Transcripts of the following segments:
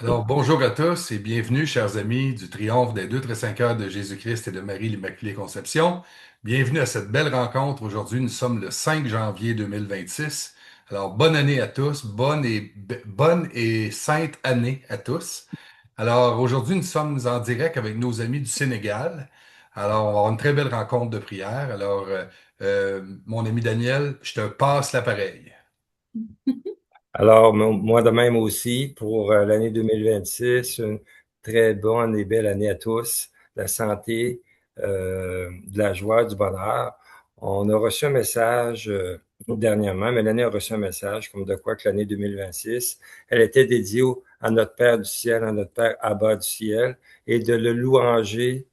Alors, bonjour à tous et bienvenue, chers amis du triomphe des deux très saints cœurs de Jésus-Christ et de Marie l'Immaculée Conception. Bienvenue à cette belle rencontre. Aujourd'hui, nous sommes le 5 janvier 2026. Alors, bonne année à tous, bonne et sainte année à tous. Alors, aujourd'hui, nous sommes en direct avec nos amis du Sénégal. Alors, on va avoir une très belle rencontre de prière. Alors, mon ami Daniel, je te passe l'appareil. Alors, moi de même aussi, pour l'année 2026, une très bonne et belle année à tous, la santé, de la joie, du bonheur. On a reçu un message dernièrement, Mélanie a reçu un message comme de quoi que l'année 2026, elle était dédiée à notre Père du ciel, à notre Père Abba du ciel, et de le louanger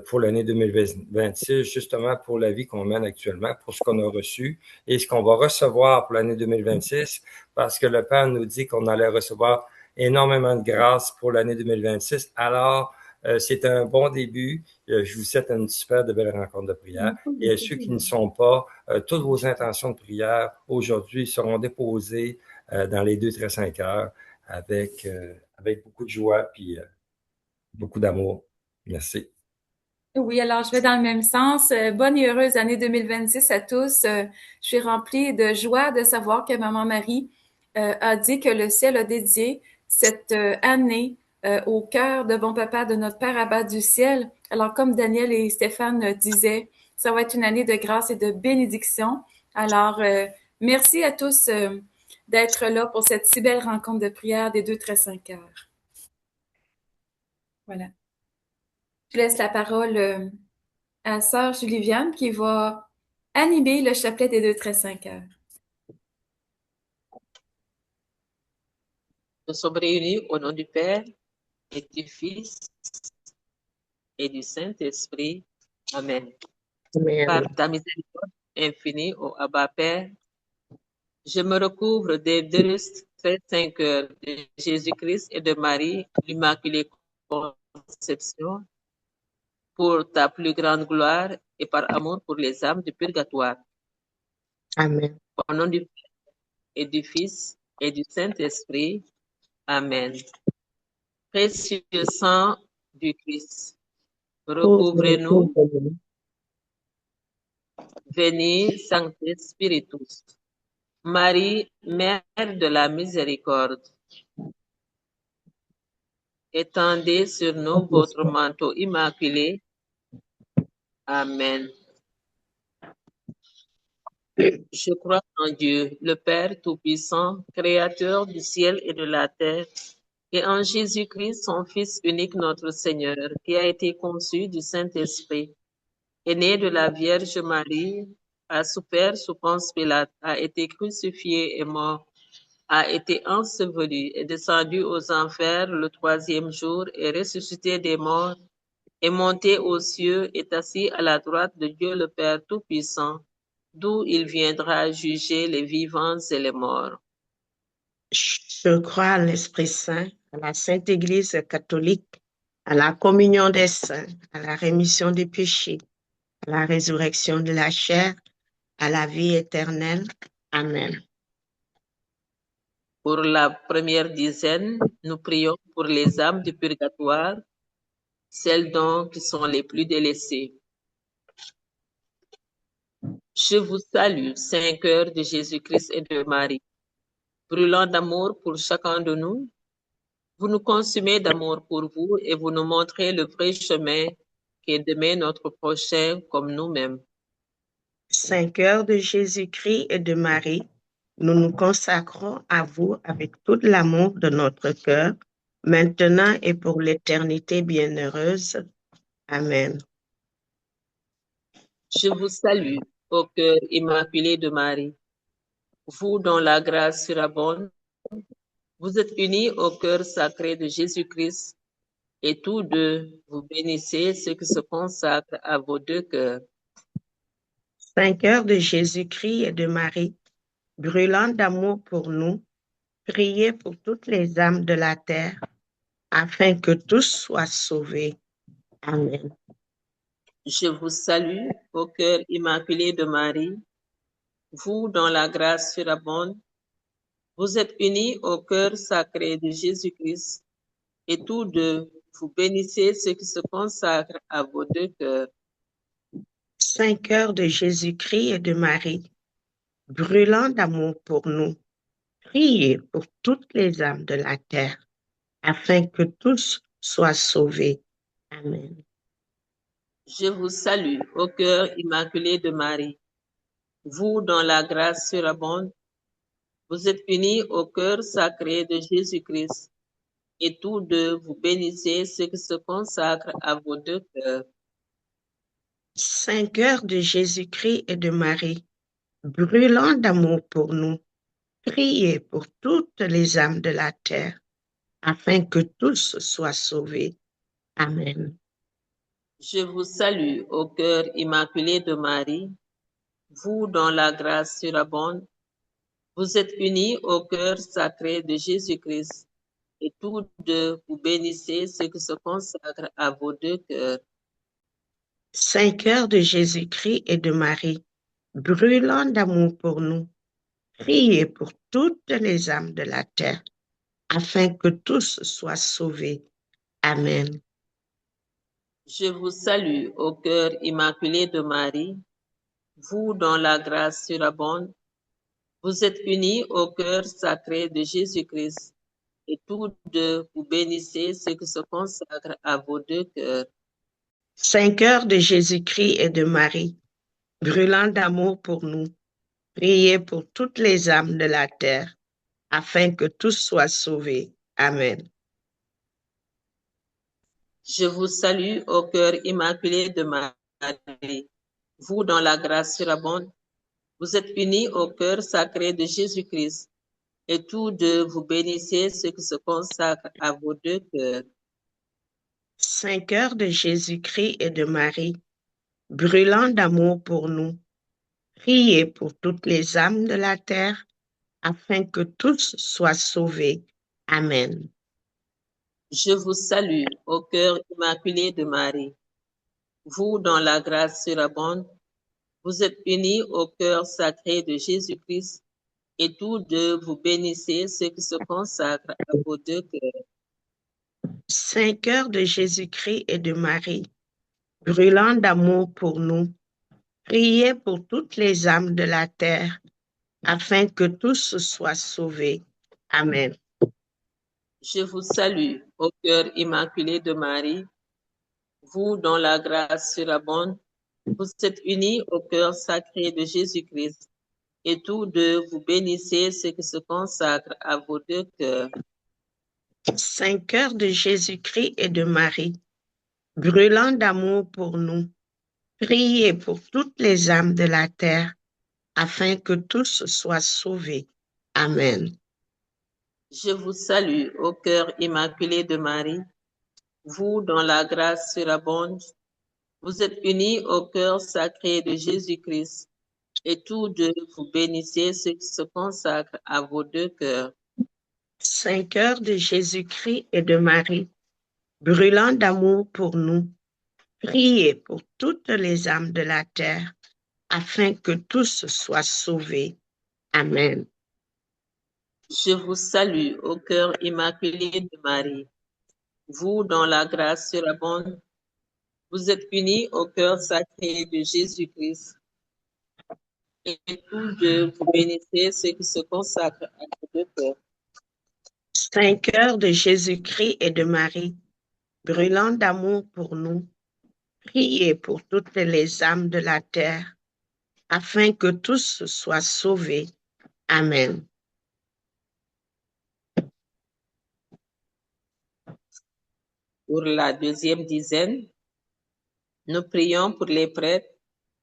pour l'année 2026, justement pour la vie qu'on mène actuellement, pour ce qu'on a reçu et ce qu'on va recevoir pour l'année 2026 parce que le Père nous dit qu'on allait recevoir énormément de grâce pour l'année 2026. Alors, c'est un bon début. Je vous souhaite une super de belle rencontre de prière. Et à ceux qui ne sont pas, toutes vos intentions de prière aujourd'hui seront déposées dans les deux très saints cœurs avec beaucoup de joie puis beaucoup d'amour. Merci. Oui, alors je vais dans le même sens. Bonne et heureuse année 2026 à tous. Je suis remplie de joie de savoir que Maman Marie a dit que le ciel a dédié cette année au cœur de bon papa de notre Père Abba du ciel. Alors comme Daniel et Stéphane disaient, ça va être une année de grâce et de bénédiction. Alors merci à tous d'être là pour cette si belle rencontre de prière des deux très saints cœurs. Voilà. Je laisse la parole à Sœur Julie Viane qui va animer le chapelet des deux très saints cœurs. Nous sommes réunis au nom du Père et du Fils et du Saint-Esprit. Amen. Par Amen. ta miséricorde infinie, ô Abba Père, je me recouvre des deux très saints cœurs de Jésus-Christ et de Marie, l'Immaculée Conception, pour ta plus grande gloire et par amour pour les âmes du purgatoire. Amen. Au nom du Père et du Fils et du Saint-Esprit. Amen. Précieux sang du Christ, recouvrez-nous. Veni, Sancte Spiritus. Marie, Mère de la Miséricorde, étendez sur nous votre manteau immaculé. Amen. Je crois en Dieu, le Père Tout-Puissant, Créateur du ciel et de la terre, et en Jésus-Christ, son Fils unique, notre Seigneur, qui a été conçu du Saint-Esprit, est né de la Vierge Marie, a souffert sous Ponce Pilate, a été crucifié et mort, a été enseveli, est descendu aux enfers le troisième jour, est ressuscité des morts, est monté aux cieux, est assis à la droite de Dieu le Père Tout-Puissant, d'où il viendra juger les vivants et les morts. Je crois à l'Esprit Saint, à la Sainte Église catholique, à la communion des saints, à la rémission des péchés, à la résurrection de la chair, à la vie éternelle. Amen. Pour la première dizaine, nous prions pour les âmes du purgatoire, celles donc qui sont les plus délaissées. Je vous salue, Saint cœur de Jésus-Christ et de Marie, brûlant d'amour pour chacun de nous. Vous nous consumez d'amour pour vous et vous nous montrez le vrai chemin qui est d'aimer notre prochain comme nous-mêmes. Saint cœur de Jésus-Christ et de Marie, nous nous consacrons à vous avec tout l'amour de notre cœur, maintenant et pour l'éternité bienheureuse. Amen. Je vous salue, ô cœur immaculé de Marie, vous dont la grâce surabonde. Vous êtes unis au cœur sacré de Jésus-Christ et tous deux, vous bénissez ceux qui se consacrent à vos deux cœurs. Saint cœur de Jésus-Christ et de Marie, brûlant d'amour pour nous, priez pour toutes les âmes de la terre, afin que tous soient sauvés. Amen. Je vous salue, ô cœur immaculé de Marie, vous dont la grâce surabonde. Vous êtes unis au cœur sacré de Jésus-Christ et tous deux, vous bénissez ceux qui se consacrent à vos deux cœurs. Saint cœur de Jésus-Christ et de Marie, brûlant d'amour pour nous, priez pour toutes les âmes de la terre, afin que tous soient sauvés. Amen. Je vous salue, ô cœur immaculé de Marie. Vous, dont la grâce surabonde, vous êtes unis au cœur sacré de Jésus-Christ, et tous deux, vous bénissez ceux qui se consacrent à vos deux cœurs. Saint cœur de Jésus-Christ et de Marie, brûlant d'amour pour nous, priez pour toutes les âmes de la terre, afin que tous soient sauvés. Amen. Je vous salue, ô cœur immaculé de Marie. Vous, dont la grâce surabonde, vous êtes unis au cœur sacré de Jésus-Christ, et tous deux, vous bénissez ceux qui se consacrent à vos deux cœurs. Saint cœur de Jésus-Christ et de Marie, brûlant d'amour pour nous, priez pour toutes les âmes de la terre, afin que tous soient sauvés. Amen. Je vous salue, ô cœur immaculé de Marie. Vous, dont la grâce surabonde, vous êtes unis au cœur sacré de Jésus-Christ, et tous deux, vous bénissez ceux qui se consacrent à vos deux cœurs. Saint cœur de Jésus-Christ et de Marie, brûlant d'amour pour nous, priez pour toutes les âmes de la terre, afin que tous soient sauvés. Amen. Je vous salue, ô cœur immaculé de Marie. Vous, dont la grâce surabonde, vous êtes unis au cœur sacré de Jésus-Christ, et tous deux, vous bénissez ceux qui se consacrent à vos deux cœurs. Saint cœur de Jésus-Christ et de Marie, brûlant d'amour pour nous, priez pour toutes les âmes de la terre, afin que tous soient sauvés. Amen. Je vous salue, ô cœur immaculé de Marie. Vous, dont la grâce surabonde, vous êtes unis au cœur sacré de Jésus-Christ, et tous deux, vous bénissez ceux qui se consacrent à vos deux cœurs. Saint cœur de Jésus-Christ et de Marie, brûlant d'amour pour nous, priez pour toutes les âmes de la terre, afin que tous soient sauvés. Amen. Je vous salue, ô cœur immaculé de Marie. Vous, dont la grâce surabonde, vous êtes unis au cœur sacré de Jésus-Christ, et tous deux, vous bénissez ceux qui se consacrent à vos deux cœurs. Saint cœur de Jésus-Christ et de Marie, brûlant d'amour pour nous, priez pour toutes les âmes de la terre, afin que tous soient sauvés. Amen. Je vous salue, ô cœur immaculé de Marie. Vous, dont la grâce surabonde, vous êtes unis au cœur sacré de Jésus-Christ, et tous deux, vous bénissez ceux qui se consacrent à vos deux cœurs. Saint cœur de Jésus-Christ et de Marie, brûlant d'amour pour nous, priez pour toutes les âmes de la terre, afin que tous soient sauvés. Amen. Je vous salue, ô cœur immaculé de Marie. Vous, dont la grâce surabonde, vous êtes unis au cœur sacré de Jésus-Christ, et tous deux, vous bénissez ceux qui se consacrent à vos deux cœurs. Saint cœur de Jésus-Christ et de Marie, brûlant d'amour pour nous, priez pour toutes les âmes de la terre, afin que tous soient sauvés. Amen. Pour la deuxième dizaine, nous prions pour les prêtres,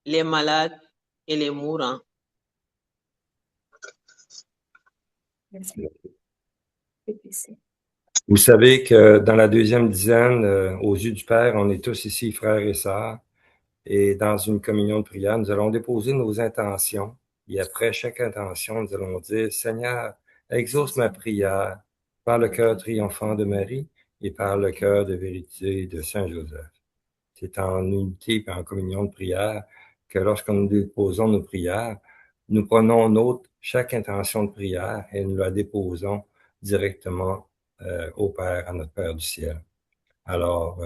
les malades et les mourants. Vous savez que dans la deuxième dizaine, aux yeux du Père, on est tous ici frères et sœurs. Et dans une communion de prière, nous allons déposer nos intentions. Et après chaque intention, nous allons dire, Seigneur, exauce ma prière par le cœur triomphant de Marie et par le cœur de vérité de Saint Joseph. C'est en unité et en communion de prière que lorsque nous déposons nos prières, nous prenons en note chaque intention de prière et nous la déposons directement au Père, à notre Père du ciel. Alors,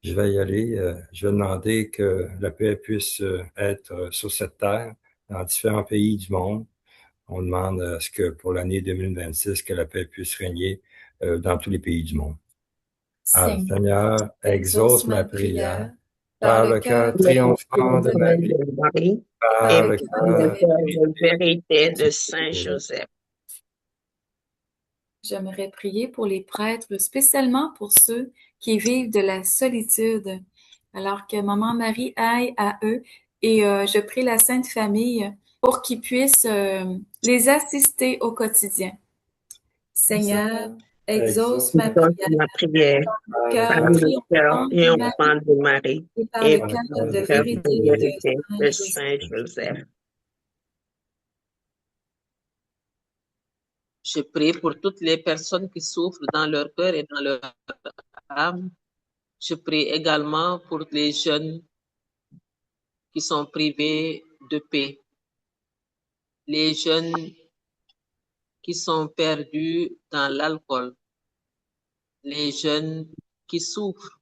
je vais y aller. Je vais demander que la paix puisse être sur cette terre, dans différents pays du monde. On demande à ce que pour l'année 2026, que la paix puisse régner dans tous les pays du monde. Alors, Seigneur, exauce ma prière par le cœur triomphant de Marie, Marie par et le par le cœur cœur de vérité de Saint Joseph. J'aimerais prier pour les prêtres, spécialement pour ceux qui vivent de la solitude. Alors que Maman Marie aille à eux et je prie la Sainte Famille pour qu'ils puissent les assister au quotidien. Seigneur, exauce ma Exauce prière ma prière par le cœur par le cœur triomphant de Marie triomphant de Marie et par et le par cœur le de cœur vérité de de vérité Saint de Joseph. Saint Joseph. Je prie pour toutes les personnes qui souffrent dans leur cœur et dans leur âme. Je prie également pour les jeunes qui sont privés de paix, les jeunes qui sont perdus dans l'alcool, les jeunes qui souffrent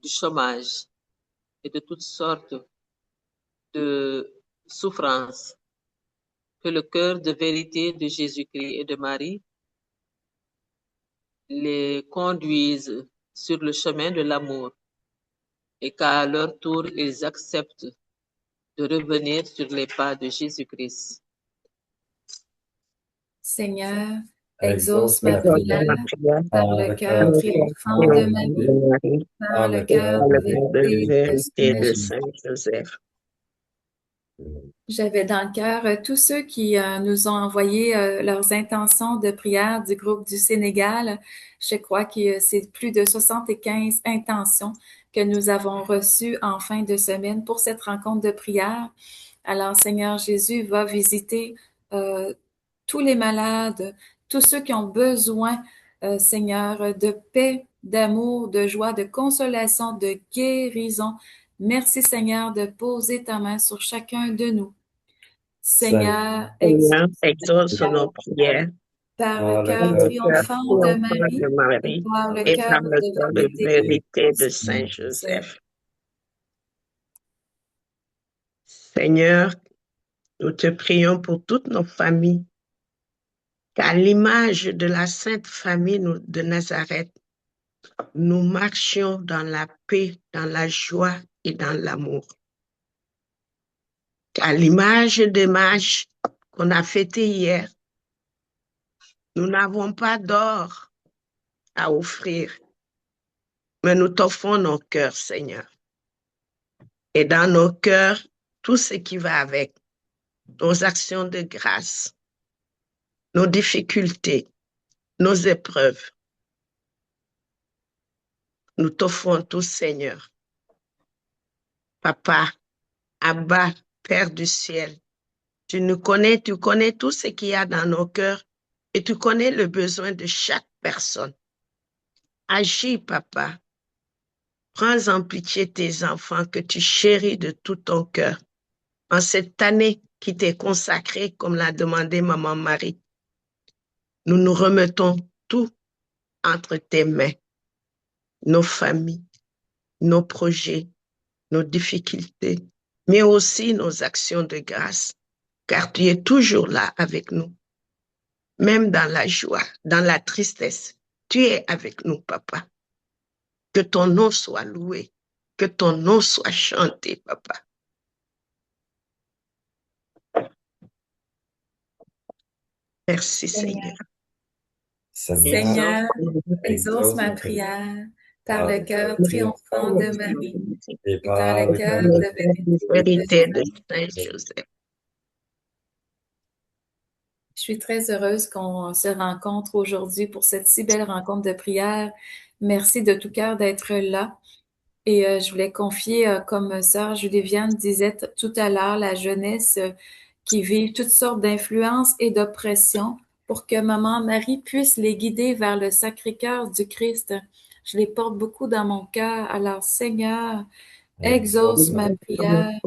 du chômage et de toutes sortes de souffrances. Que le cœur de vérité de Jésus-Christ et de Marie les conduise sur le chemin de l'amour et qu'à leur tour, ils acceptent de revenir sur les pas de Jésus-Christ. Seigneur, exauce ma Exauce prière ma prière par par le le cœur cœur triomphant de triomphant Marie, de Marie par le cœur par de le cœur de vérité vérité de de Saint Saint Joseph. J'avais dans le cœur tous ceux qui nous ont envoyé leurs intentions de prière du groupe du Sénégal. Je crois que c'est plus de 75 intentions que nous avons reçues en fin de semaine pour cette rencontre de prière. Alors, Seigneur Jésus va visiter tous les malades, tous ceux qui ont besoin, Seigneur, de paix, d'amour, de joie, de consolation, de guérison. Merci, Seigneur, de poser ta main sur chacun de nous. Seigneur, Seigneur, exauce nos prières par le par cœur le cœur triomphant de triomphant Marie de et Marie par le et cœur par le cœur de de vérité vérité de de Saint Saint Joseph. Joseph. Seigneur, nous te prions pour toutes nos familles, qu'à l'image de la Sainte Famille de Nazareth, nous marchions dans la paix, dans la joie et dans l'amour. Qu'à l'image des mages qu'on a fêtés hier, nous n'avons pas d'or à offrir, mais nous t'offrons nos cœurs, Seigneur. Et dans nos cœurs, tout ce qui va avec, nos actions de grâce, nos difficultés, nos épreuves. Nous t'offrons tout, Seigneur. Papa, Abba, Père du ciel, tu nous connais, tu connais tout ce qu'il y a dans nos cœurs et tu connais le besoin de chaque personne. Agis, Papa. Prends en pitié tes enfants que tu chéris de tout ton cœur. En cette année qui t'est consacrée, comme l'a demandé Maman Marie, nous nous remettons tout entre tes mains. Nos familles, nos projets, nos difficultés, mais aussi nos actions de grâce, car tu es toujours là avec nous. Même dans la joie, dans la tristesse, tu es avec nous, Papa. Que ton nom soit loué, que ton nom soit chanté, Papa. Merci, Seigneur. Seigneur, exauce ma prière par le cœur triomphant de Marie et par le cœur de vérité de Saint Joseph. Je suis très heureuse qu'on se rencontre aujourd'hui pour cette si belle rencontre de prière. Merci de tout cœur d'être là. Et je voulais confier, comme sœur Julie-Viane disait tout à l'heure, la jeunesse qui vit toutes sortes d'influences et d'oppressions pour que Maman Marie puisse les guider vers le Sacré-Cœur du Christ. Je les porte beaucoup dans mon cœur. Alors, Seigneur, exauce ma prière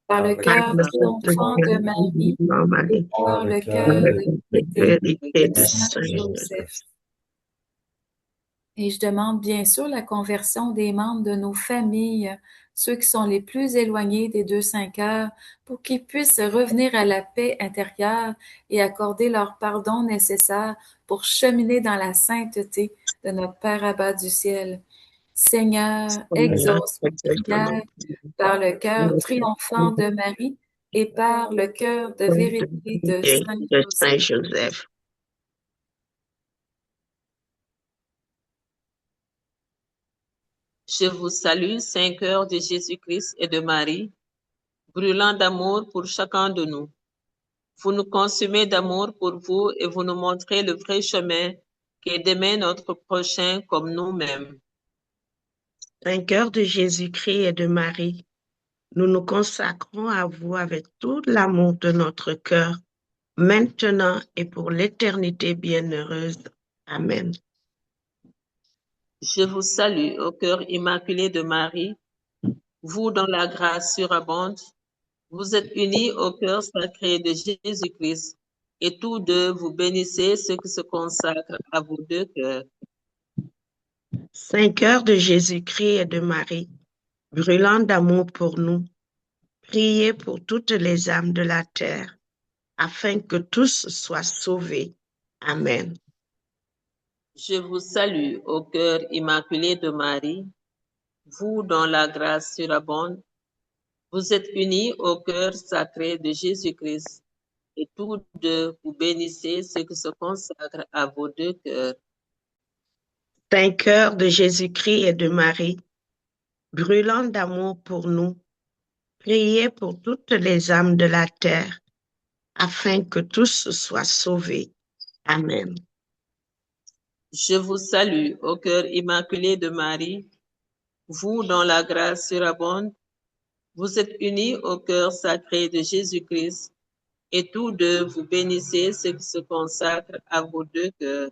par le cœur triomphant de Marie et par le cœur de vérité de Saint Joseph. Et je demande bien sûr la conversion des membres de nos familles, ceux qui sont les plus éloignés des 2-5 heures, pour qu'ils puissent revenir à la paix intérieure et accorder leur pardon nécessaire pour cheminer dans la sainteté de notre Père Abba du ciel. Seigneur, exauce mes prières par le cœur triomphant de Marie et par le cœur de vérité de Saint de Joseph. Saint Joseph. Je vous salue, Saint cœur de Jésus-Christ et de Marie, brûlant d'amour pour chacun de nous. Vous nous consumez d'amour pour vous et vous nous montrez le vrai chemin qui est d'aimer notre prochain comme nous-mêmes. Saint cœur de Jésus-Christ et de Marie, nous nous consacrons à vous avec tout l'amour de notre cœur, maintenant et pour l'éternité bienheureuse. Amen. Je vous salue, au cœur immaculé de Marie, vous dont la grâce surabonde. Vous êtes unis au cœur sacré de Jésus-Christ, et tous deux vous bénissez ceux qui se consacrent à vos deux cœurs. Saint cœur de Jésus-Christ et de Marie, brûlant d'amour pour nous, priez pour toutes les âmes de la terre, afin que tous soient sauvés. Amen. Je vous salue, au cœur immaculé de Marie, vous dont la grâce surabonde. Vous êtes unis au cœur sacré de Jésus-Christ, et tous deux vous bénissez ceux qui se consacrent à vos deux cœurs. Saint cœur de Jésus-Christ et de Marie, brûlant d'amour pour nous, priez pour toutes les âmes de la terre, afin que tous soient sauvés. Amen. Je vous salue, au cœur immaculé de Marie, vous dont la grâce surabonde. Vous êtes unis au cœur sacré de Jésus-Christ, et tous deux vous bénissez ceux qui se consacrent à vos deux cœurs.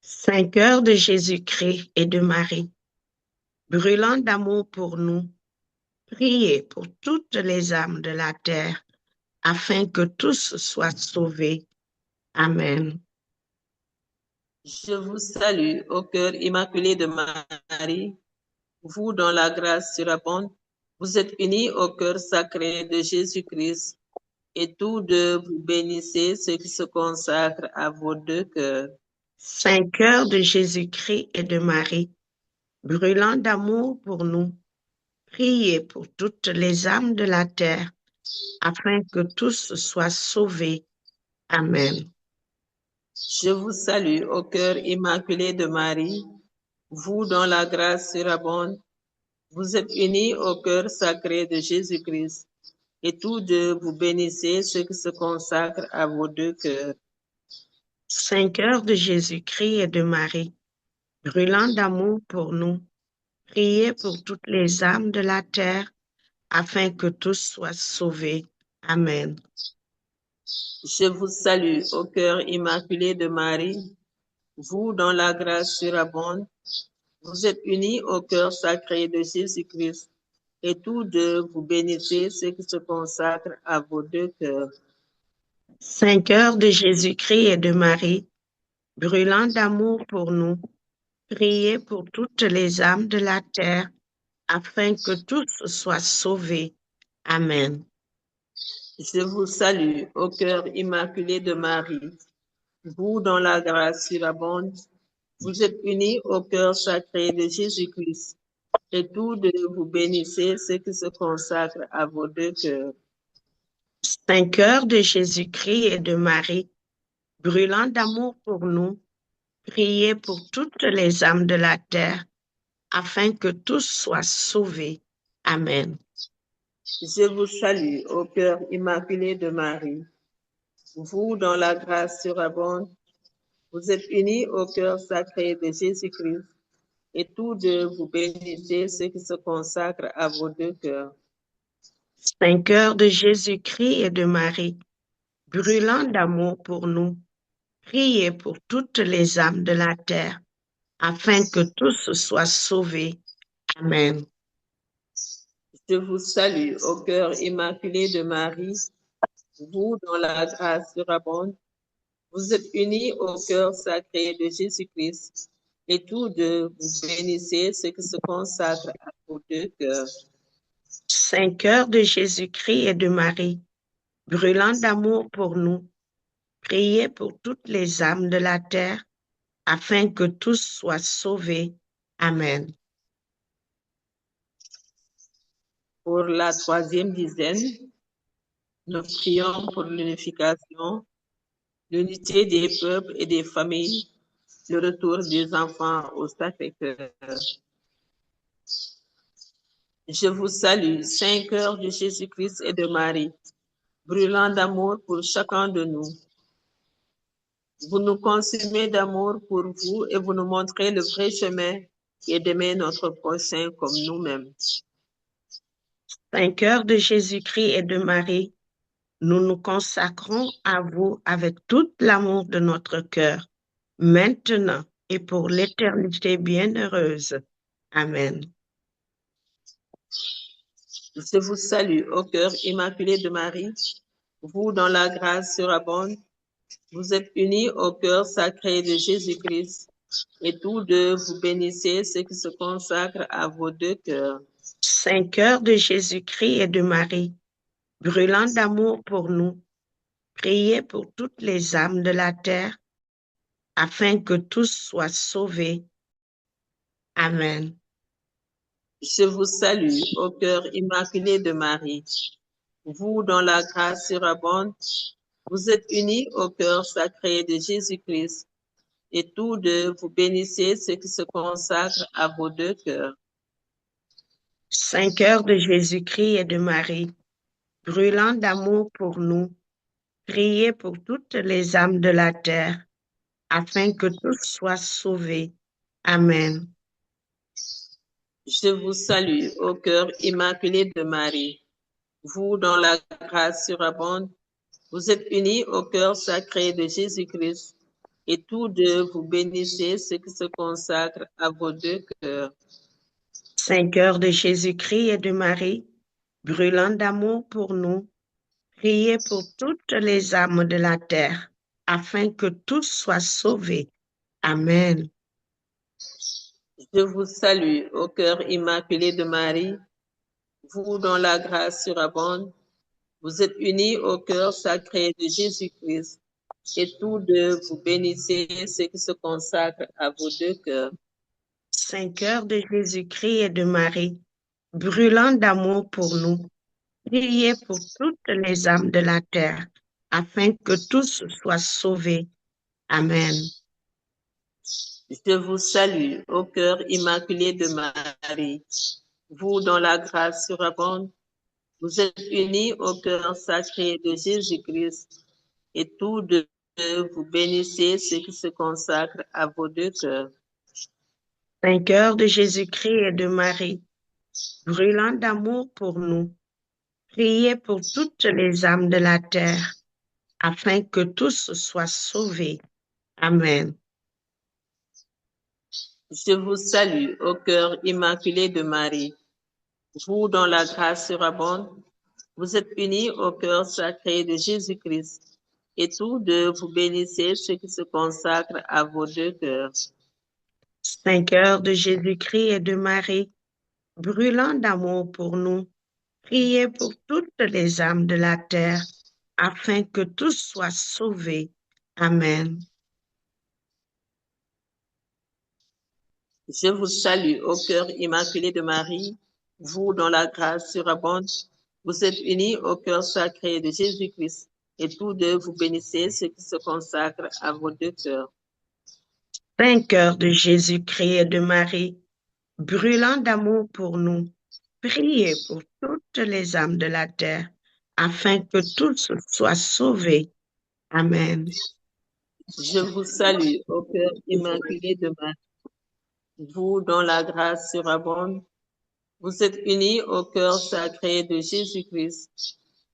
Saint cœur de Jésus-Christ et de Marie, brûlant d'amour pour nous, priez pour toutes les âmes de la terre, afin que tous soient sauvés. Amen. Je vous salue, au cœur immaculé de Marie, vous dont la grâce surabonde. Vous êtes unis au cœur sacré de Jésus-Christ, et tous deux vous bénissez ceux qui se consacrent à vos deux cœurs. Saint cœur de Jésus-Christ et de Marie, brûlant d'amour pour nous, priez pour toutes les âmes de la terre, afin que tous soient sauvés. Amen. Je vous salue, au cœur immaculé de Marie, vous dont la grâce surabonde. Vous êtes unis au cœur sacré de Jésus-Christ, et tous deux vous bénissez ceux qui se consacrent à vos deux cœurs. Saint cœur de Jésus-Christ et de Marie, brûlant d'amour pour nous, priez pour toutes les âmes de la terre, afin que tous soient sauvés. Amen. Je vous salue, au cœur immaculé de Marie, vous dont la grâce surabonde. Vous êtes unis au cœur sacré de Jésus-Christ, et tous deux vous bénissez ceux qui se consacrent à vos deux cœurs. Saint cœur de Jésus-Christ et de Marie, brûlant d'amour pour nous, priez pour toutes les âmes de la terre, afin que tous soient sauvés. Amen. Je vous salue, au cœur immaculé de Marie, vous dont la grâce surabonde. Vous êtes unis au cœur sacré de Jésus-Christ, et tous deux vous bénissez ceux qui se consacrent à vos deux cœurs. Saint cœur de Jésus-Christ et de Marie, brûlant d'amour pour nous, priez pour toutes les âmes de la terre, afin que tous soient sauvés. Amen. Je vous salue, au cœur immaculé de Marie, vous dont la grâce surabonde. Vous êtes unis au cœur sacré de Jésus-Christ, et tous deux vous bénissez ceux qui se consacrent à vos deux cœurs. Saint cœur de Jésus-Christ et de Marie, brûlant d'amour pour nous, priez pour toutes les âmes de la terre, afin que tous soient sauvés. Amen. Je vous salue, au cœur immaculé de Marie, vous dont la grâce surabonde. Vous êtes unis au cœur sacré de Jésus-Christ, et tous deux, vous bénissez ceux qui se consacrent à vos deux cœurs. Saint cœur de Jésus-Christ et de Marie, brûlant d'amour pour nous, priez pour toutes les âmes de la terre, afin que tous soient sauvés. Amen. Pour la troisième dizaine, nous prions pour l'unification, l'unité des peuples et des familles, le retour des enfants au Sacré-Cœur. Je vous salue, Saint cœur de Jésus-Christ et de Marie, brûlant d'amour pour chacun de nous. Vous nous consumez d'amour pour vous et vous nous montrez le vrai chemin qui est d'aimer notre prochain comme nous-mêmes. Saint cœur de Jésus-Christ et de Marie, nous nous consacrons à vous avec tout l'amour de notre cœur, maintenant et pour l'éternité bienheureuse. Amen. Je vous salue, ô cœur immaculé de Marie, vous dont la grâce surabonde. Vous êtes unis au cœur sacré de Jésus-Christ, et tous deux vous bénissez ceux qui se consacrent à vos deux cœurs. Saint cœur de Jésus-Christ et de Marie, brûlant d'amour pour nous, priez pour toutes les âmes de la terre, afin que tous soient sauvés. Amen. Je vous salue, ô cœur immaculé de Marie, vous dont la grâce surabonde. Vous êtes unis au cœur sacré de Jésus-Christ, et tous deux vous bénissez ceux qui se consacrent à vos deux cœurs. Saint cœur de Jésus-Christ et de Marie, brûlant d'amour pour nous, priez pour toutes les âmes de la terre, afin que tous soient sauvés. Amen. Je vous salue, ô cœur immaculé de Marie, vous dont la grâce surabonde. Vous êtes unis au cœur sacré de Jésus-Christ, et tous deux vous bénissez ceux qui se consacrent à vos deux cœurs. Saint cœur de Jésus-Christ et de Marie, brûlant d'amour pour nous, priez pour toutes les âmes de la terre, afin que tous soient sauvés. Amen. Je vous salue, ô cœur immaculé de Marie, vous dont la grâce surabonde. Vous êtes unis au cœur sacré de Jésus-Christ, et tous deux vous bénissez ceux qui se consacrent à vos deux cœurs. Saint cœur de Jésus-Christ et de Marie, brûlant d'amour pour nous, priez pour toutes les âmes de la terre, afin que tous soient sauvés. Amen. Je vous salue, ô cœur immaculé de Marie, vous dont la grâce surabonde. Vous êtes unis au cœur sacré de Jésus-Christ, et tous deux vous bénissez ceux qui se consacrent à vos deux cœurs. Saint cœur de Jésus-Christ et de Marie, brûlant d'amour pour nous, priez pour toutes les âmes de la terre, afin que tous soient sauvés. Amen. Je vous salue, ô cœur immaculé de Marie, vous dont la grâce surabonde. Vous êtes unis au cœur sacré de Jésus-Christ, et tous deux vous bénissez ceux qui se consacrent à vos deux cœurs. Saint cœur de Jésus-Christ et de Marie, brûlant d'amour pour nous, priez pour toutes les âmes de la terre, afin que tous soient sauvés. Amen. Je vous salue, ô cœur immaculé de Marie, vous dont la grâce surabonde. Vous êtes unis au cœur sacré de Jésus-Christ, et tous deux vous bénissez ceux qui se consacrent à vos deux cœurs. Saint cœur de Jésus-Christ et de Marie, brûlant d'amour pour nous, priez pour toutes les âmes de la terre, afin que tous soient sauvés. Amen. Je vous salue, ô cœur immaculé de Marie, vous dont la grâce surabonde. Vous êtes unis au cœur sacré de Jésus-Christ,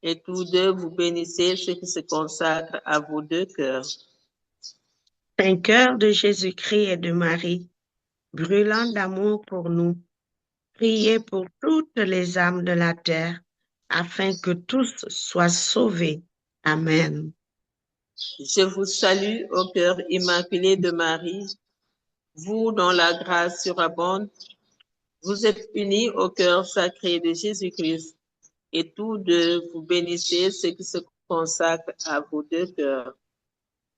et tous deux vous bénissez ceux qui se consacrent à vos deux cœurs. Saint cœur de Jésus-Christ et de Marie, brûlant d'amour pour nous, priez pour toutes les âmes de la terre, afin que tous soient sauvés. Amen. Je vous salue, ô cœur immaculé de Marie, Vous dont la grâce surabonde, vous êtes unis au cœur sacré de Jésus-Christ, et tous deux vous bénissez ceux qui se consacrent à vos deux cœurs.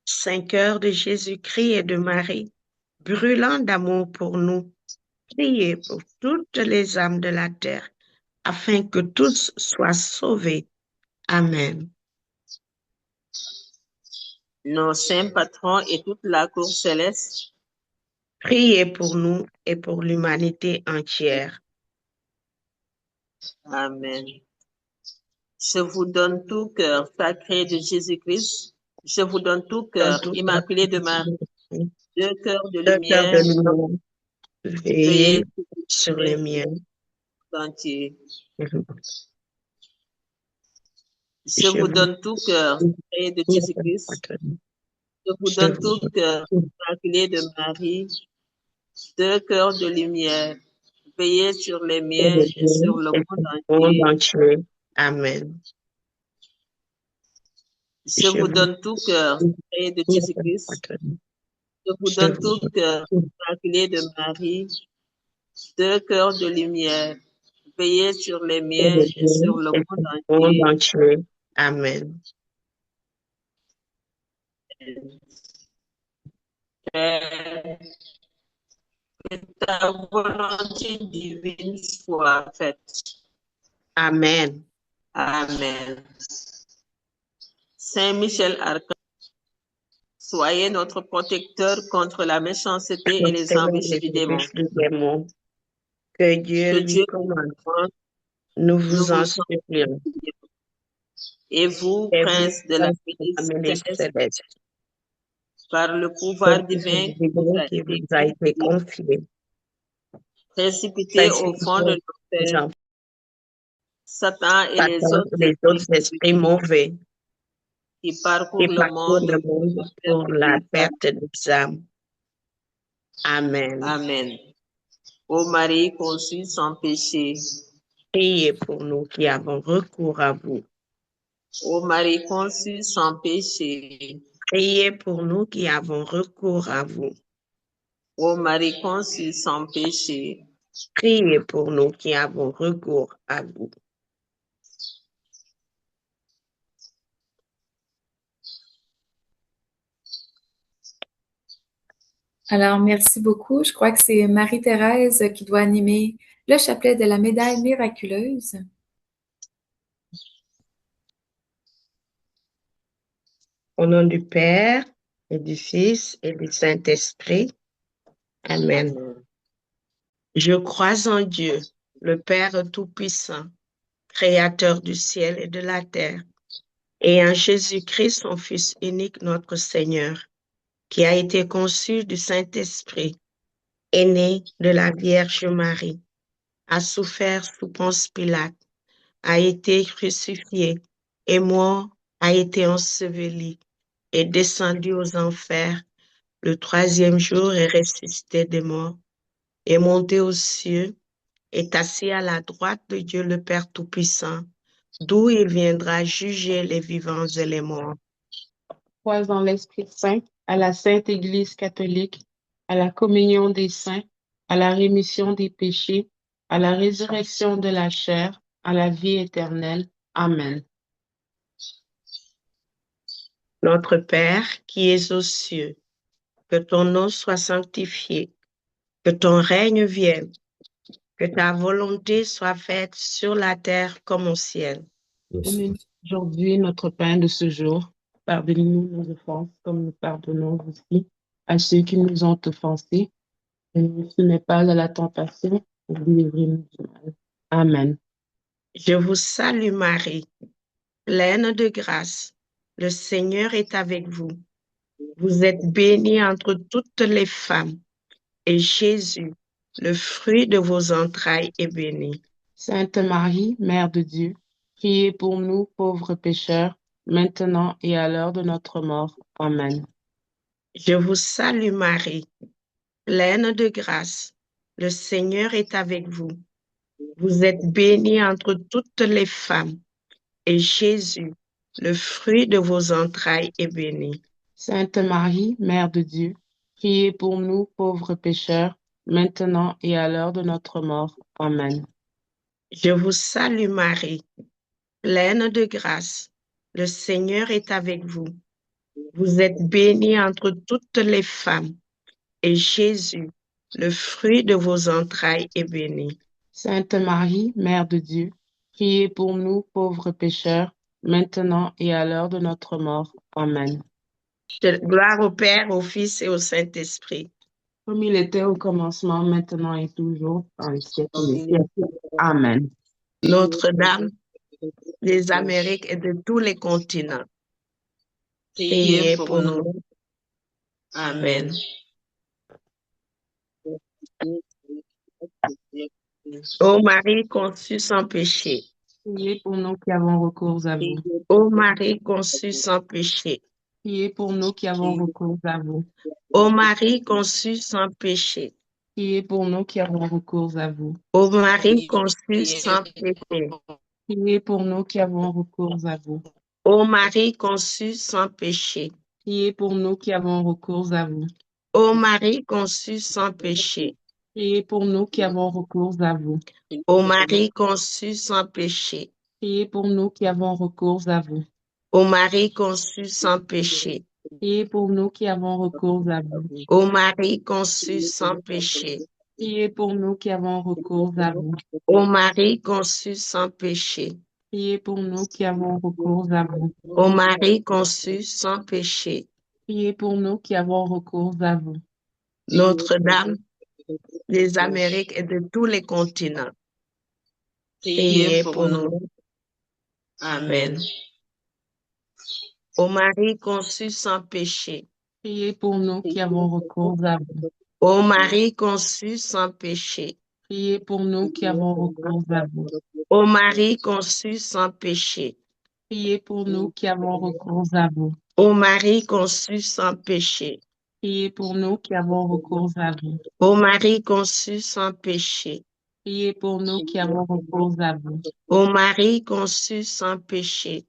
Saint cœur de Jésus-Christ et de Marie, brûlant d'amour pour nous, priez pour toutes les âmes de la terre, afin que tous soient sauvés. Amen. Nos saints patrons et toute la cour céleste, Priez pour nous et pour l'humanité entière. Amen. Je vous donne tout cœur sacré de Jésus-Christ. Je vous donne tout cœur immaculé de Marie. Deux cœurs de Deux cœurs de lumière, lumière, veillez sur les miens. entier. Je Je vous donne tout cœur sacré de Jésus-Christ. Je vous donne tout cœur immaculé de Marie. Deux cœurs de lumière, veillez sur les miens et sur le monde entier. Amen. Je vous donne tout cœur sacré de Jésus-Christ. Je vous donne tout cœur immaculé de Marie. Deux cœurs de lumière, veillez sur les miens et sur le monde entier. Amen. Père, que ta volonté divine soit faite. Amen. Amen. Saint Michel Archange, soyez notre protecteur contre la méchanceté et les embûches du démon. Que Dieu Que lui Dieu commande. commande, Nous vous en en supplions. Et vous, Et prince de la ministre céleste, céleste, par le pouvoir divin qui vous a été confié, précipité au fond de l'enfer, Satan et les autres esprits mauvais qui parcourent qui le parcourent le monde monde pour la perte des âmes. Amen. Amen. Ô Marie conçue sans péché, Priez pour nous qui avons recours à vous. ô Marie conçue sans péché, Priez pour nous qui avons recours à vous. ô Marie conçue sans péché, Priez pour nous qui avons recours à vous. Alors, merci beaucoup. Je crois que c'est Marie-Thérèse qui doit animer le chapelet de la médaille miraculeuse. Au nom du Père et du Fils et du Saint-Esprit. Amen. Je crois en Dieu, le Père Tout-Puissant, Créateur du ciel et de la terre, et en Jésus-Christ, son Fils unique, notre Seigneur, qui a été conçu du Saint-Esprit, est né de la Vierge Marie, a souffert sous Ponce Pilate, a été crucifié, et mort, a été enseveli, est descendu aux enfers, le troisième jour est ressuscité des morts, est monté aux cieux, est assis à la droite de Dieu le Père Tout-Puissant, d'où il viendra juger les vivants et les morts. Crois en l'Esprit Saint, à la Sainte Église catholique, à la communion des saints, à la rémission des péchés, à la résurrection de la chair, à la vie éternelle. Amen. Notre Père qui es aux cieux, que ton nom soit sanctifié, que ton règne vienne, que ta volonté soit faite sur la terre comme au ciel. Donne-nous aujourd'hui notre pain de ce jour. Pardonne-nous nos offenses comme nous pardonnons aussi à ceux qui nous ont offensés. Et ne nous soumets pas à la tentation, mais délivre-nous du mal. Amen. Je vous salue Marie, pleine de grâce. Le Seigneur est avec vous. Vous êtes bénie entre toutes les femmes, et Jésus, le fruit de vos entrailles, est béni. Sainte Marie, Mère de Dieu, priez pour nous pauvres pécheurs, maintenant et à l'heure de notre mort. Amen. Je vous salue Marie, pleine de grâce. Le Seigneur est avec vous. Vous êtes bénie entre toutes les femmes, et Jésus, le fruit de vos entrailles, est béni. Sainte Marie, Mère de Dieu, Priez pour nous, pauvres pécheurs, maintenant et à l'heure de notre mort. Amen. Je vous salue Marie, pleine de grâce. Le Seigneur est avec vous. Vous êtes bénie entre toutes les femmes, et Jésus, le fruit de vos entrailles, est béni. Sainte Marie, Mère de Dieu, priez pour nous, pauvres pécheurs, maintenant et à l'heure de notre mort. Amen. Gloire au Père, au Fils et au Saint-Esprit. Comme il était au commencement, maintenant et toujours, dans les siècles des siècles. Amen. Notre-Dame des Amériques et de tous les continents, priez pour nous. Amen. Ô Marie conçue sans péché, Priez pour nous qui avons recours à vous. ô Marie conçue sans péché, Priez pour nous qui avons recours à vous. ô Marie conçue sans péché, Priez pour nous qui avons recours à vous. ô Marie conçue sans péché, Priez pour nous qui avons recours à vous. ô Marie conçue sans péché, Priez pour nous qui avons recours à vous. ô Marie conçue sans péché, Priez pour nous qui avons recours à vous. ô Marie conçue sans péché, Priez pour nous qui avons recours à vous. ô Marie conçue sans péché, Priez pour nous qui avons recours à vous. ô Marie conçue sans péché, Priez pour nous qui avons recours à vous. ô Marie conçue sans péché, Priez pour nous qui avons recours à vous. ô Marie conçue sans péché. Priez pour nous qui avons recours à vous. Notre-Dame des Amériques et de tous les continents, priez pour nous. Amen. Ô Marie conçue sans péché, Priez pour nous qui avons recours à vous. ô Marie conçue sans péché, Priez pour nous qui avons recours à vous. ô Marie conçue sans péché, Priez pour nous qui avons recours à vous. ô Marie conçue sans péché, Priez pour nous qui avons recours à vous. ô Marie conçue sans péché, Priez pour nous qui avons recours à vous. ô Marie conçue sans péché,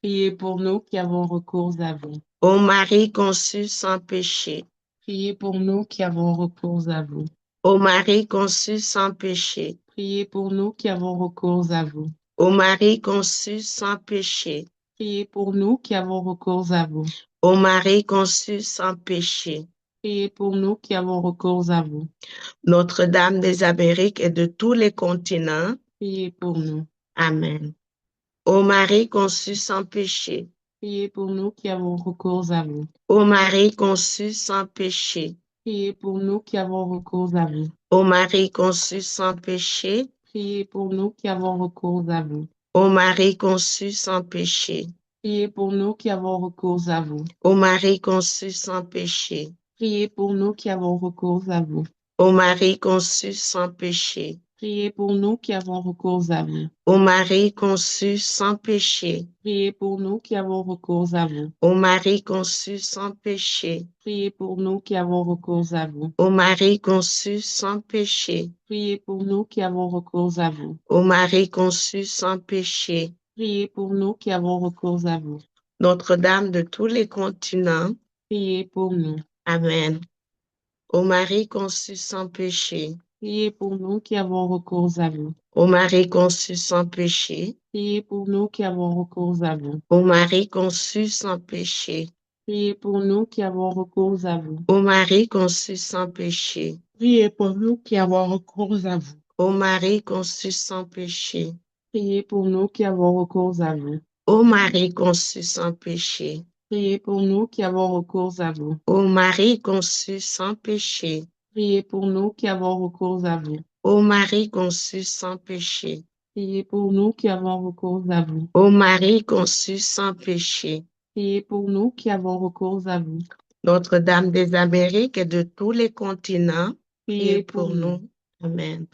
Priez pour nous qui avons recours à vous. ô Marie conçue sans péché, Priez pour nous qui avons recours à vous. ô Marie conçue sans péché, Priez pour nous qui avons recours à vous. ô Marie conçue sans péché, Priez pour nous qui avons recours à vous. ô Marie conçue sans péché. Priez pour nous qui avons recours à vous. Notre-Dame des Amériques et de tous les continents, Priez pour nous. Amen. Ô Marie conçue sans péché, Priez pour nous qui avons recours à vous. ô Marie conçue sans péché, Priez pour nous qui avons recours à vous. ô Marie conçue sans péché, Priez pour nous qui avons recours à vous. ô Marie conçue sans péché, Priez pour nous qui avons recours à vous. ô Marie conçue sans péché, Priez pour nous qui avons recours à vous. ô Marie conçue sans péché, Priez pour nous qui avons recours à vous. ô Marie conçue sans péché, Priez pour nous qui avons recours à vous. ô Marie conçue sans péché, Priez pour nous qui avons recours à vous. ô Marie conçue sans péché, Priez pour nous qui avons recours à vous. ô Marie conçue sans péché. Priez pour nous qui avons recours à vous. Notre-Dame de tous les continents, Priez pour nous. Amen. Ô Marie conçue sans péché, Priez pour nous qui avons recours à vous. ô Marie conçue sans péché, Priez pour nous qui avons recours à vous. ô Marie conçue sans péché, Priez pour nous qui avons recours à vous. ô Marie conçue sans péché, Priez pour nous qui avons recours à vous. ô Marie conçue sans péché, Priez pour nous qui avons recours à vous. ô Marie conçue sans péché, Priez pour nous qui avons recours à vous. ô Marie conçue sans péché, Priez pour nous qui avons recours à vous. ô Marie conçue sans péché, Priez pour nous qui avons recours à vous. ô Marie conçue sans péché. Priez pour nous qui avons recours à vous. Notre-Dame des Amériques et de tous les continents, Priez priez pour nous. Amen.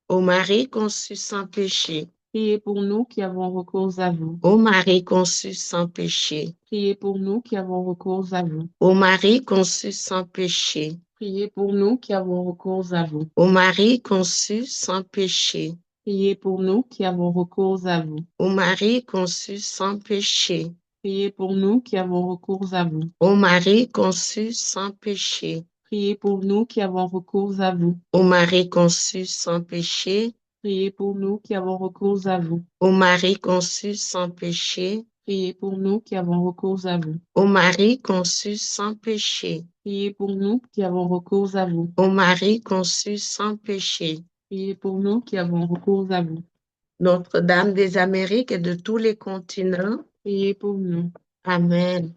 Ô Marie conçue sans péché, Priez pour nous qui avons recours à vous. ô Marie conçue sans péché, Priez pour nous qui avons recours à vous. ô Marie conçue sans péché, Priez pour nous qui avons recours à vous. ô Marie conçue sans péché, Priez pour nous qui avons recours à vous. ô Marie conçue sans péché, Priez pour nous qui avons recours à vous. ô Marie conçue sans péché, Priez pour nous qui avons recours à vous. Ô Marie conçue sans péché, Priez pour nous qui avons recours à vous. ô Marie conçue sans péché, Priez pour nous qui avons recours à vous. ô Marie conçue sans péché, Priez pour nous qui avons recours à vous. ô Marie conçue sans péché. Priez pour nous qui avons recours à vous. Notre-Dame des Amériques et de tous les continents. Priez pour nous. Amen.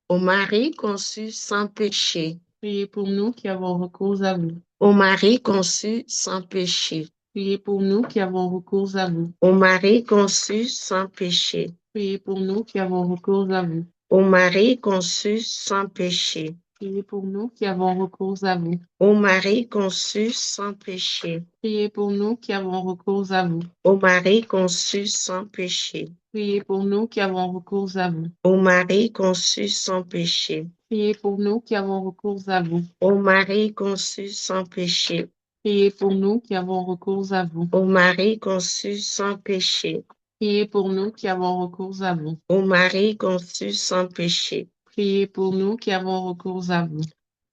Ô Marie conçue sans péché, Priez pour nous qui avons recours à vous. ô Marie conçue sans péché, Priez pour nous qui avons recours à vous. ô Marie conçue sans péché, Priez pour nous qui avons recours à vous. ô Marie conçue sans péché, Priez pour nous qui avons recours à vous. ô Marie conçue sans péché, Priez pour nous qui avons recours à vous. ô Marie conçue sans péché, Priez pour nous qui avons recours à vous. ô Marie conçue sans péché, Priez pour nous qui avons recours à vous. ô Marie conçue sans péché, Priez pour nous qui avons recours à vous. ô Marie conçue sans péché, Priez pour nous qui avons recours à vous. ô Marie conçue sans péché. Priez pour nous qui avons recours à vous.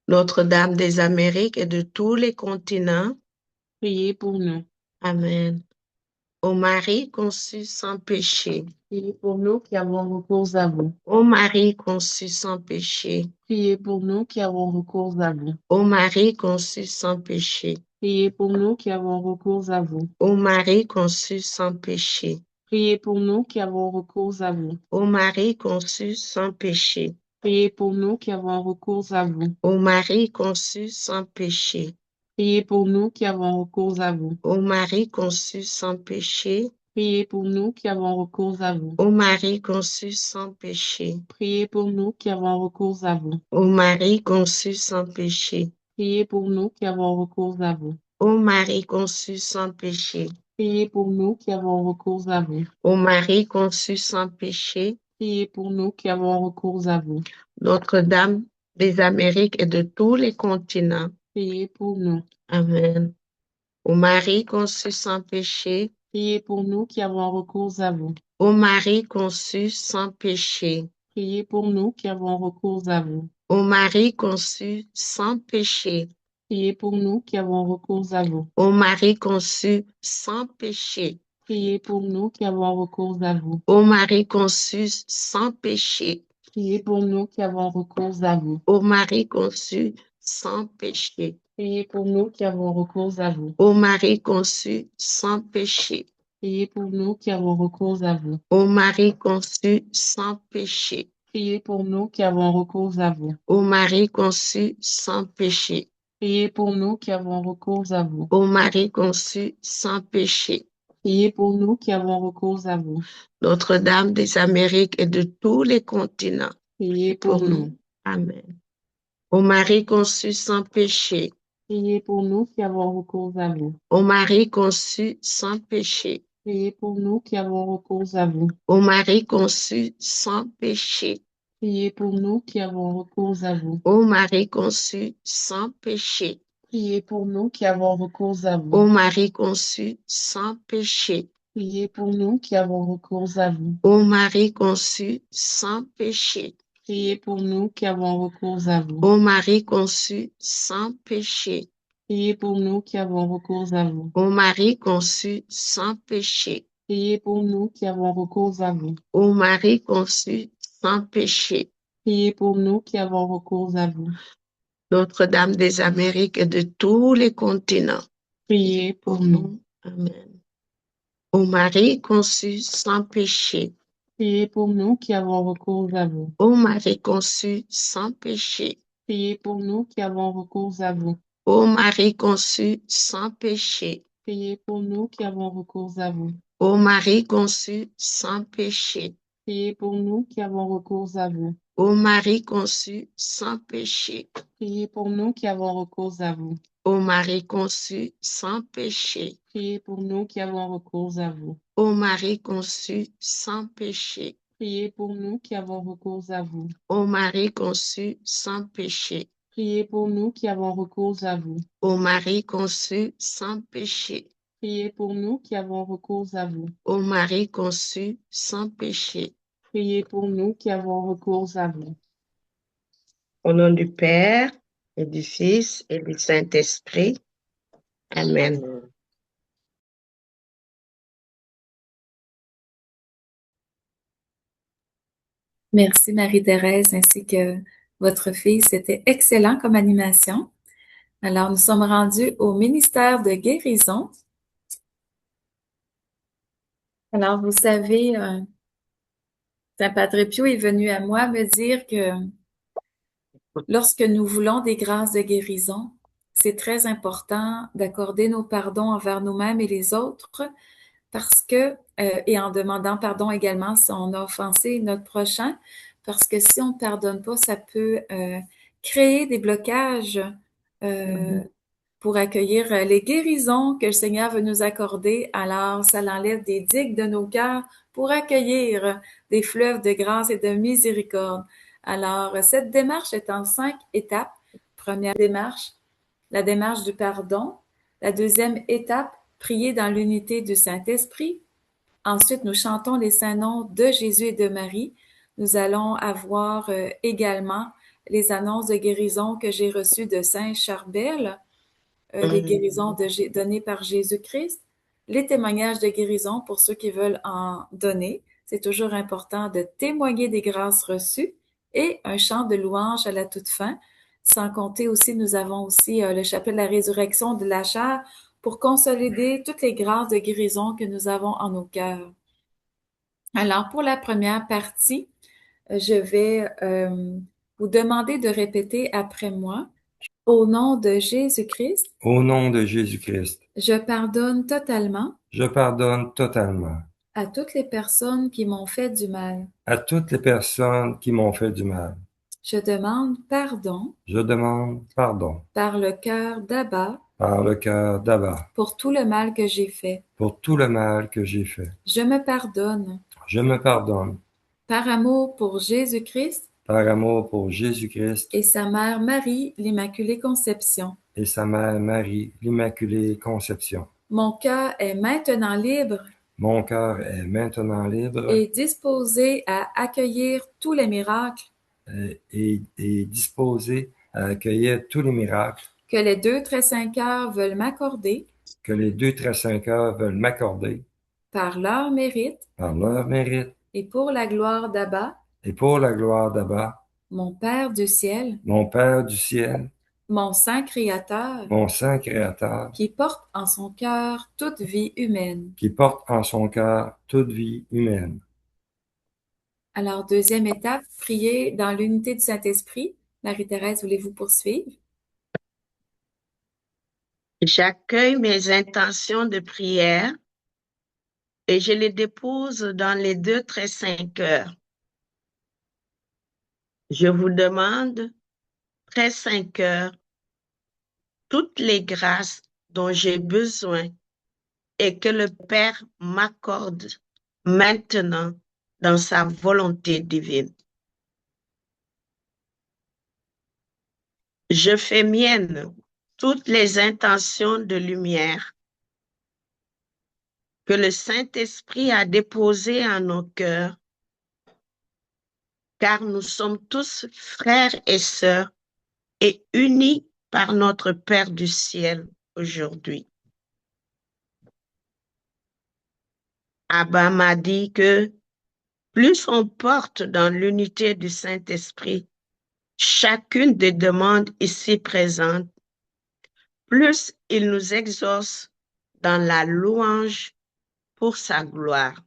Notre-Dame des Amériques et de tous les continents. Priez pour nous. Amen. Ô Marie conçue sans péché, Priez pour nous qui avons recours à vous. ô Marie conçue sans péché, Priez pour nous qui avons recours à vous. ô Marie conçue sans péché, Priez pour nous qui avons recours à vous. ô Marie conçue sans péché, Priez pour nous qui avons recours à vous. ô Marie conçue sans péché, Priez pour nous qui avons recours à vous. ô Marie conçue sans péché, Priez pour nous qui avons recours à vous. ô Marie conçue sans péché, Priez pour nous qui avons recours à vous. ô Marie conçue sans péché, Priez pour nous qui avons recours à vous. ô Marie conçue sans péché, Priez pour nous qui avons recours à vous. ô Marie conçue sans péché, Priez pour nous qui avons recours à vous. ô Marie conçue sans péché. Priez pour nous qui avons recours à vous. Notre-Dame des Amériques et de tous les continents. Priez pour nous. Amen. Ô Marie conçue sans péché, Priez pour nous qui avons recours à vous. ô Marie conçue sans péché, Priez pour nous qui avons recours à vous. ô Marie conçue sans péché, Priez pour nous qui avons recours à vous. ô Marie conçue sans péché, Priez pour nous qui avons recours à vous. ô Marie conçue sans péché, Priez pour nous qui avons recours à vous. ô Marie conçue sans péché, Priez pour nous qui avons recours à vous. ô Marie conçue sans péché, Priez pour nous qui avons recours à vous. ô Marie conçue sans péché, Priez pour nous qui avons recours à vous. ô Marie conçue sans péché, Priez pour nous qui avons recours à vous. ô Marie conçue sans péché. Priez pour nous qui avons recours à vous. Notre-Dame des Amériques et de tous les continents. Priez pour nous. Amen. Ô Marie conçue sans péché, Priez pour nous qui avons recours à vous. ô Marie conçue sans péché, Priez pour nous qui avons recours à vous. ô Marie conçue sans péché, Priez pour nous qui avons recours à vous. ô Marie conçue sans péché, Priez pour nous qui avons recours à ô vous. Marie conçue sans péché, Priez pour nous qui avons recours à vous. ô Marie conçue sans péché, Priez pour nous qui avons recours à vous. ô Marie conçue sans péché, Priez pour nous qui avons recours à vous. ô Marie conçue sans péché, Priez pour nous qui avons recours à vous. ô Marie conçue sans péché. Priez pour nous qui avons recours à vous. Notre-Dame des Amériques et de tous les continents. Priez pour nous. Amen. Ô Marie conçue sans péché, Priez pour nous qui avons recours à vous. ô Marie conçue sans péché, Priez pour nous qui avons recours à vous. ô Marie conçue sans péché, Priez pour nous qui avons recours à vous. ô Marie conçue sans péché, Priez pour nous qui avons recours à vous. ô Marie conçue sans péché, Priez pour nous qui avons recours à vous. ô Marie conçue sans péché, Priez pour nous qui avons recours à vous. ô Marie conçue sans péché, Priez pour nous qui avons recours à vous. ô Marie conçue sans péché, Priez pour nous qui avons recours à vous. ô Marie conçue sans péché, Priez pour nous qui avons recours à vous. ô Marie conçue sans péché. Priez pour nous qui avons recours à vous. Au nom du Père et du Fils et du Saint-Esprit. Amen. Merci Marie-Thérèse ainsi que votre fille. C'était excellent comme animation. Alors, nous sommes rendus au ministère de guérison. Alors, vous savez, Saint Padre Pio est venu à moi me dire que lorsque nous voulons des grâces de guérison, c'est très important d'accorder nos pardons envers nous-mêmes et les autres parce que, et en demandant pardon également si on a offensé notre prochain, parce que si on ne pardonne pas, ça peut créer des blocages pour accueillir les guérisons que le Seigneur veut nous accorder. Alors, ça l'enlève des digues de nos cœurs pour accueillir des fleuves de grâce et de miséricorde. Alors, cette démarche est en 5 étapes. Première démarche, la démarche du pardon. La deuxième étape, prier dans l'unité du Saint-Esprit. Ensuite, nous chantons les saints noms de Jésus et de Marie. Nous allons avoir également les annonces de guérison que j'ai reçues de Saint Charbel, les guérisons données par Jésus-Christ, les témoignages de guérison pour ceux qui veulent en donner. C'est toujours important de témoigner des grâces reçues et un chant de louange à la toute fin. Sans compter aussi, nous avons aussi le chapelet de la résurrection de la chair pour consolider toutes les grâces de guérison que nous avons en nos cœurs. Alors, pour la première partie, je vais vous demander de répéter après moi. Au nom de Jésus-Christ, Au nom de Jésus-Christ, je pardonne totalement je pardonne totalement à toutes les personnes qui m'ont fait du mal. à toutes les personnes qui m'ont fait du mal. Je demande pardon Je demande pardon par le cœur d'Abba par le cœur d'Abba pour tout le mal que j'ai fait. pour tout le mal que j'ai fait. Je me pardonne Je me pardonne par amour pour Jésus-Christ par amour pour Jésus-Christ et sa mère Marie, l'Immaculée Conception. et sa mère Marie, l'Immaculée Conception. Mon cœur est maintenant libre Mon cœur est maintenant libre et disposé à accueillir tous les miracles et disposé à accueillir tous les miracles que les deux très saints cœurs veulent m'accorder que les deux très saints cœurs veulent m'accorder par leur mérite par leur mérite et pour la gloire d'Abba, et pour la gloire d'Abba, mon Père du ciel, mon Père du ciel, mon Saint Créateur, mon Saint Créateur, qui porte en son cœur toute vie humaine. qui porte en son cœur toute vie humaine. Alors, deuxième étape, prier dans l'unité du Saint-Esprit. Marie-Thérèse, voulez-vous poursuivre? J'accueille mes intentions de prière et je les dépose dans les deux très saints cœurs. Je vous demande, très saint cœur, toutes les grâces dont j'ai besoin et que le Père m'accorde maintenant dans sa volonté divine. Je fais mienne toutes les intentions de lumière que le Saint-Esprit a déposées en nos cœurs, car nous sommes tous frères et sœurs et unis par notre Père du ciel aujourd'hui. Abba m'a dit que plus on porte dans l'unité du Saint-Esprit chacune des demandes ici présentes, plus il nous exauce dans la louange pour sa gloire.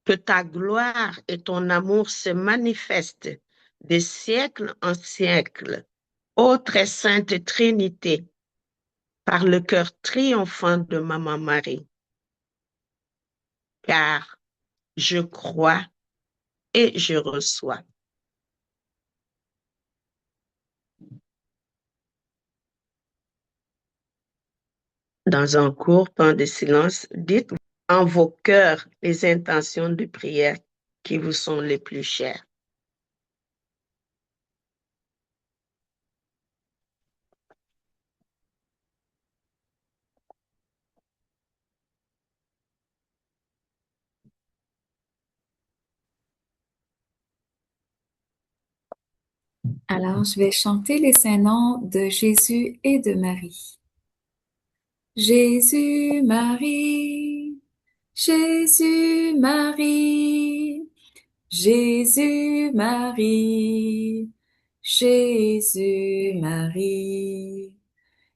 Que ta gloire et ton amour se manifestent de siècle en siècle, ô très sainte Trinité, par le cœur triomphant de Maman Marie. Car je crois et je reçois. Dans un court temps de silence, dites en vos cœurs les intentions de prière qui vous sont les plus chères. Alors, je vais chanter les saints noms de Jésus et de Marie. Jésus, Marie, Jésus, Marie, Jésus, Marie, Jésus, Marie,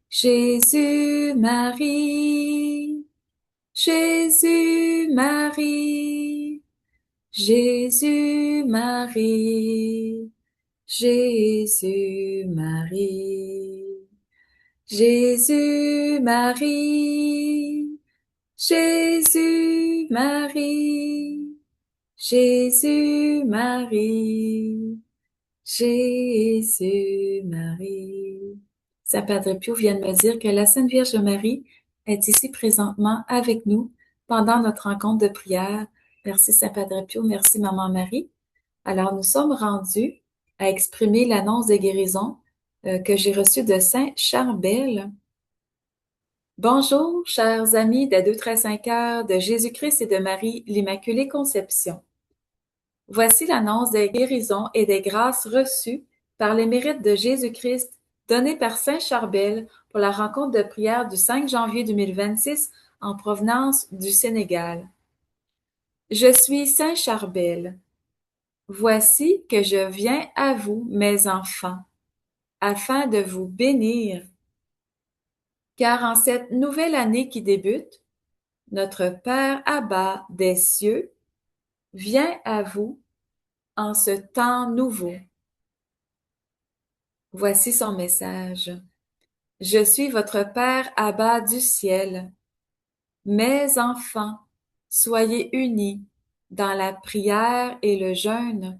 Jésus, Marie, Jésus, Marie, Jésus, Marie, Jésus, Marie, Jésus, Marie, Jésus, Marie, Jésus, Marie, Jésus, Marie. Saint Padre Pio vient de me dire que la Sainte Vierge Marie est ici présentement avec nous pendant notre rencontre de prière. Merci Saint Padre Pio, merci Maman Marie. Alors, nous sommes rendus à exprimer l'annonce de guérison que j'ai reçue de Saint Charbel. Bonjour, chers amis des 2-5 heures de Jésus-Christ et de Marie, l'Immaculée Conception. Voici l'annonce des guérisons et des grâces reçues par les mérites de Jésus-Christ donnés par Saint Charbel pour la rencontre de prière du 5 janvier 2026 en provenance du Sénégal. Je suis Saint Charbel. Voici que je viens à vous, mes enfants, afin de vous bénir, car en cette nouvelle année qui débute, notre Père Abba des cieux vient à vous en ce temps nouveau. Voici son message. Je suis votre Père Abba du ciel. Mes enfants, soyez unis dans la prière et le jeûne,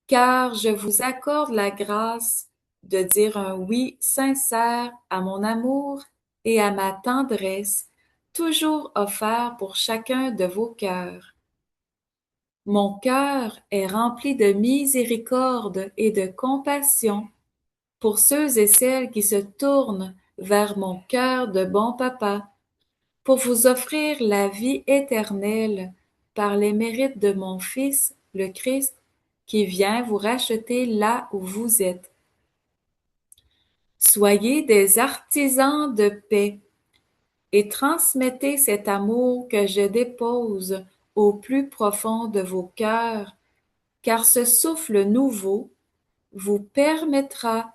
car je vous accorde la grâce de dire un oui sincère à mon amour et à ma tendresse, toujours offert pour chacun de vos cœurs. Mon cœur est rempli de miséricorde et de compassion pour ceux et celles qui se tournent vers mon cœur de bon papa, pour vous offrir la vie éternelle par les mérites de mon Fils, le Christ, qui vient vous racheter là où vous êtes. Soyez des artisans de paix et transmettez cet amour que je dépose au plus profond de vos cœurs, car ce souffle nouveau vous permettra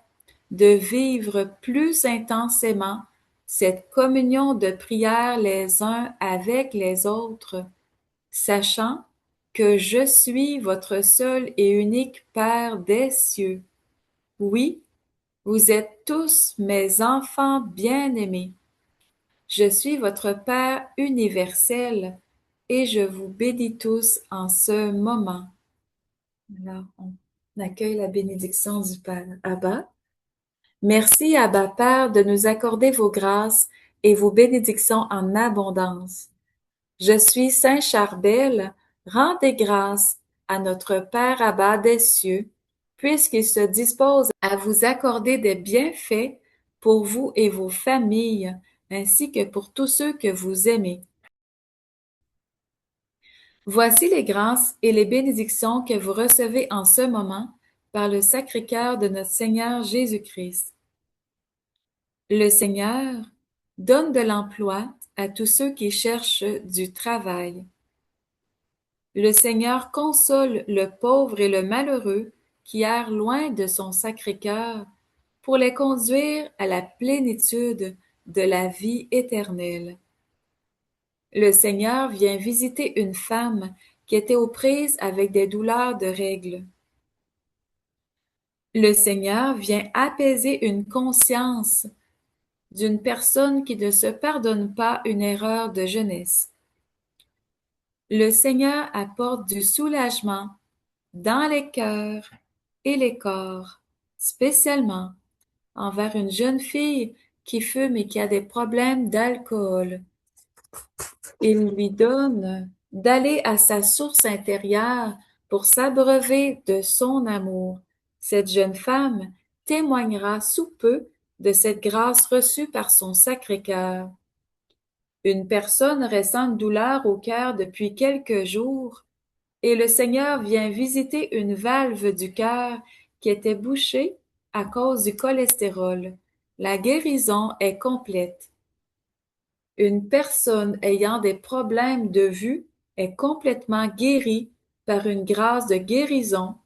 de vivre plus intensément cette communion de prière les uns avec les autres, sachant que je suis votre seul et unique Père des cieux. Oui, vous êtes tous mes enfants bien-aimés. Je suis votre Père universel et je vous bénis tous en ce moment. Alors, on accueille la bénédiction du Père Abba. Merci, Abba Père, de nous accorder vos grâces et vos bénédictions en abondance. Je suis Saint Charbel, rendez grâce à notre Père Abba des cieux, puisqu'il se dispose à vous accorder des bienfaits pour vous et vos familles, ainsi que pour tous ceux que vous aimez. Voici les grâces et les bénédictions que vous recevez en ce moment par le Sacré-Cœur de notre Seigneur Jésus-Christ. Le Seigneur donne de l'emploi à tous ceux qui cherchent du travail. Le Seigneur console le pauvre et le malheureux qui errent loin de son Sacré-Cœur pour les conduire à la plénitude de la vie éternelle. Le Seigneur vient visiter une femme qui était aux prises avec des douleurs de règles. Le Seigneur vient apaiser une conscience d'une personne qui ne se pardonne pas une erreur de jeunesse. Le Seigneur apporte du soulagement dans les cœurs et les corps, spécialement envers une jeune fille qui fume et qui a des problèmes d'alcool. Il lui donne d'aller à sa source intérieure pour s'abreuver de son amour. Cette jeune femme témoignera sous peu de cette grâce reçue par son Sacré-Cœur. Une personne ressent une douleur au cœur depuis quelques jours et le Seigneur vient visiter une valve du cœur qui était bouchée à cause du cholestérol. La guérison est complète. Une personne ayant des problèmes de vue est complètement guérie par une grâce de guérison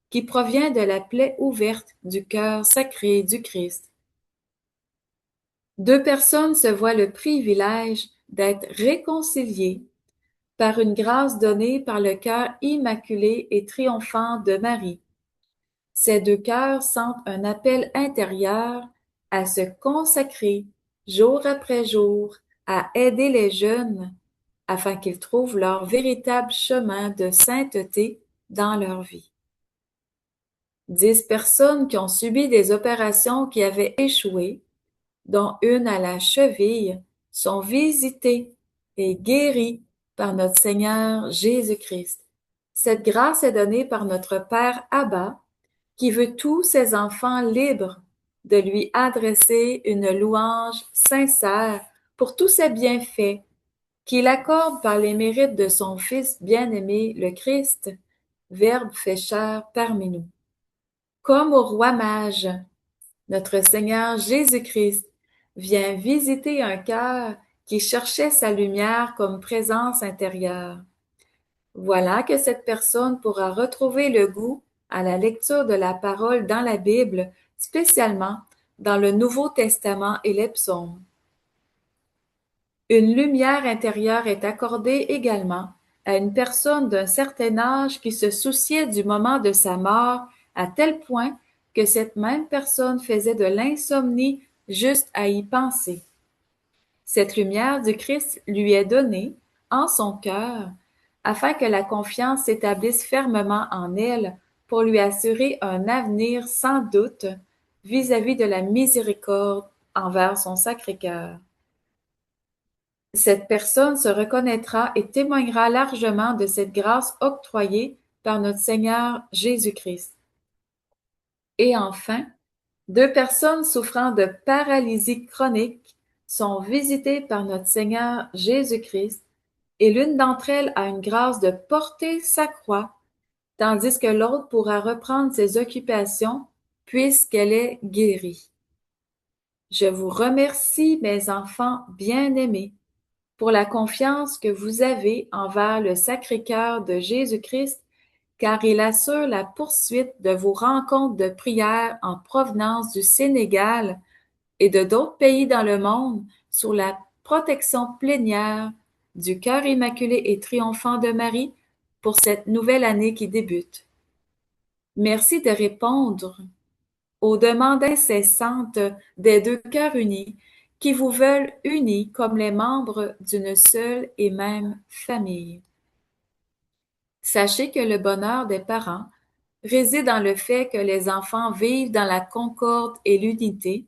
qui provient de la plaie ouverte du cœur sacré du Christ. Deux personnes se voient le privilège d'être réconciliées par une grâce donnée par le cœur immaculé et triomphant de Marie. Ces deux cœurs sentent un appel intérieur à se consacrer jour après jour à aider les jeunes afin qu'ils trouvent leur véritable chemin de sainteté dans leur vie. 10 personnes qui ont subi des opérations qui avaient échoué, dont une à la cheville, sont visitées et guéries par notre Seigneur Jésus-Christ. Cette grâce est donnée par notre Père Abba, qui veut tous ses enfants libres de lui adresser une louange sincère pour tous ses bienfaits qu'il accorde par les mérites de son Fils bien-aimé, le Christ, Verbe fait chair parmi nous. Comme au roi mage, notre Seigneur Jésus-Christ vient visiter un cœur qui cherchait sa lumière comme présence intérieure. Voilà que cette personne pourra retrouver le goût à la lecture de la parole dans la Bible, spécialement dans le Nouveau Testament et les psaumes. Une lumière intérieure est accordée également à une personne d'un certain âge qui se souciait du moment de sa mort à tel point que cette même personne faisait de l'insomnie juste à y penser. Cette lumière du Christ lui est donnée en son cœur afin que la confiance s'établisse fermement en elle pour lui assurer un avenir sans doute vis-à-vis de la miséricorde envers son Sacré-Cœur. Cette personne se reconnaîtra et témoignera largement de cette grâce octroyée par notre Seigneur Jésus-Christ. Et enfin, 2 personnes souffrant de paralysie chronique sont visitées par notre Seigneur Jésus-Christ et l'une d'entre elles a une grâce de porter sa croix, tandis que l'autre pourra reprendre ses occupations puisqu'elle est guérie. Je vous remercie, mes enfants bien-aimés, pour la confiance que vous avez envers le Sacré-Cœur de Jésus-Christ, car il assure la poursuite de vos rencontres de prière en provenance du Sénégal et de d'autres pays dans le monde sous la protection plénière du Cœur immaculé et triomphant de Marie pour cette nouvelle année qui débute. Merci de répondre aux demandes incessantes des 2 cœurs unis qui vous veulent unis comme les membres d'une seule et même famille. Sachez que le bonheur des parents réside dans le fait que les enfants vivent dans la concorde et l'unité.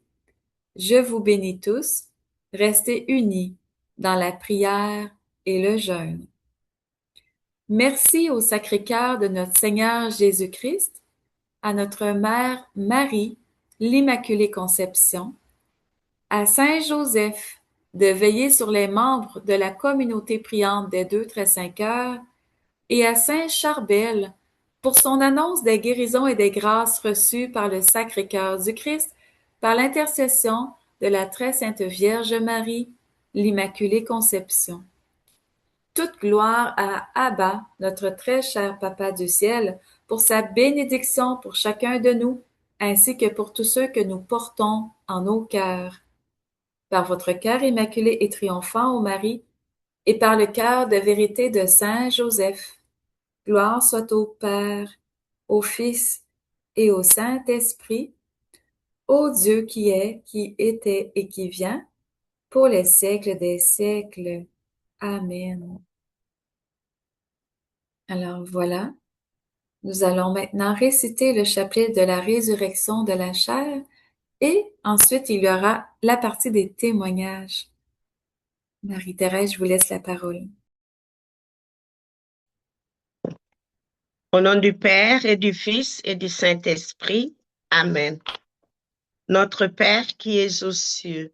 Je vous bénis tous, restez unis dans la prière et le jeûne. Merci au Sacré-Cœur de notre Seigneur Jésus-Christ, à notre Mère Marie, l'Immaculée Conception, à Saint Joseph de veiller sur les membres de la communauté priante des 2 très saints cœurs, et à Saint Charbel pour son annonce des guérisons et des grâces reçues par le Sacré-Cœur du Christ par l'intercession de la très sainte Vierge Marie, l'Immaculée Conception. Toute gloire à Abba, notre très cher Papa du ciel, pour sa bénédiction pour chacun de nous, ainsi que pour tous ceux que nous portons en nos cœurs. Par votre cœur immaculé et triomphant, ô Marie, et par le cœur de vérité de Saint Joseph, gloire soit au Père, au Fils et au Saint-Esprit, ô Dieu qui est, qui était et qui vient, pour les siècles des siècles. Amen. Alors voilà, nous allons maintenant réciter le chapelet de la résurrection de la chair et ensuite il y aura la partie des témoignages. Marie-Thérèse, je vous laisse la parole. Au nom du Père et du Fils et du Saint-Esprit. Amen. Notre Père qui es aux cieux,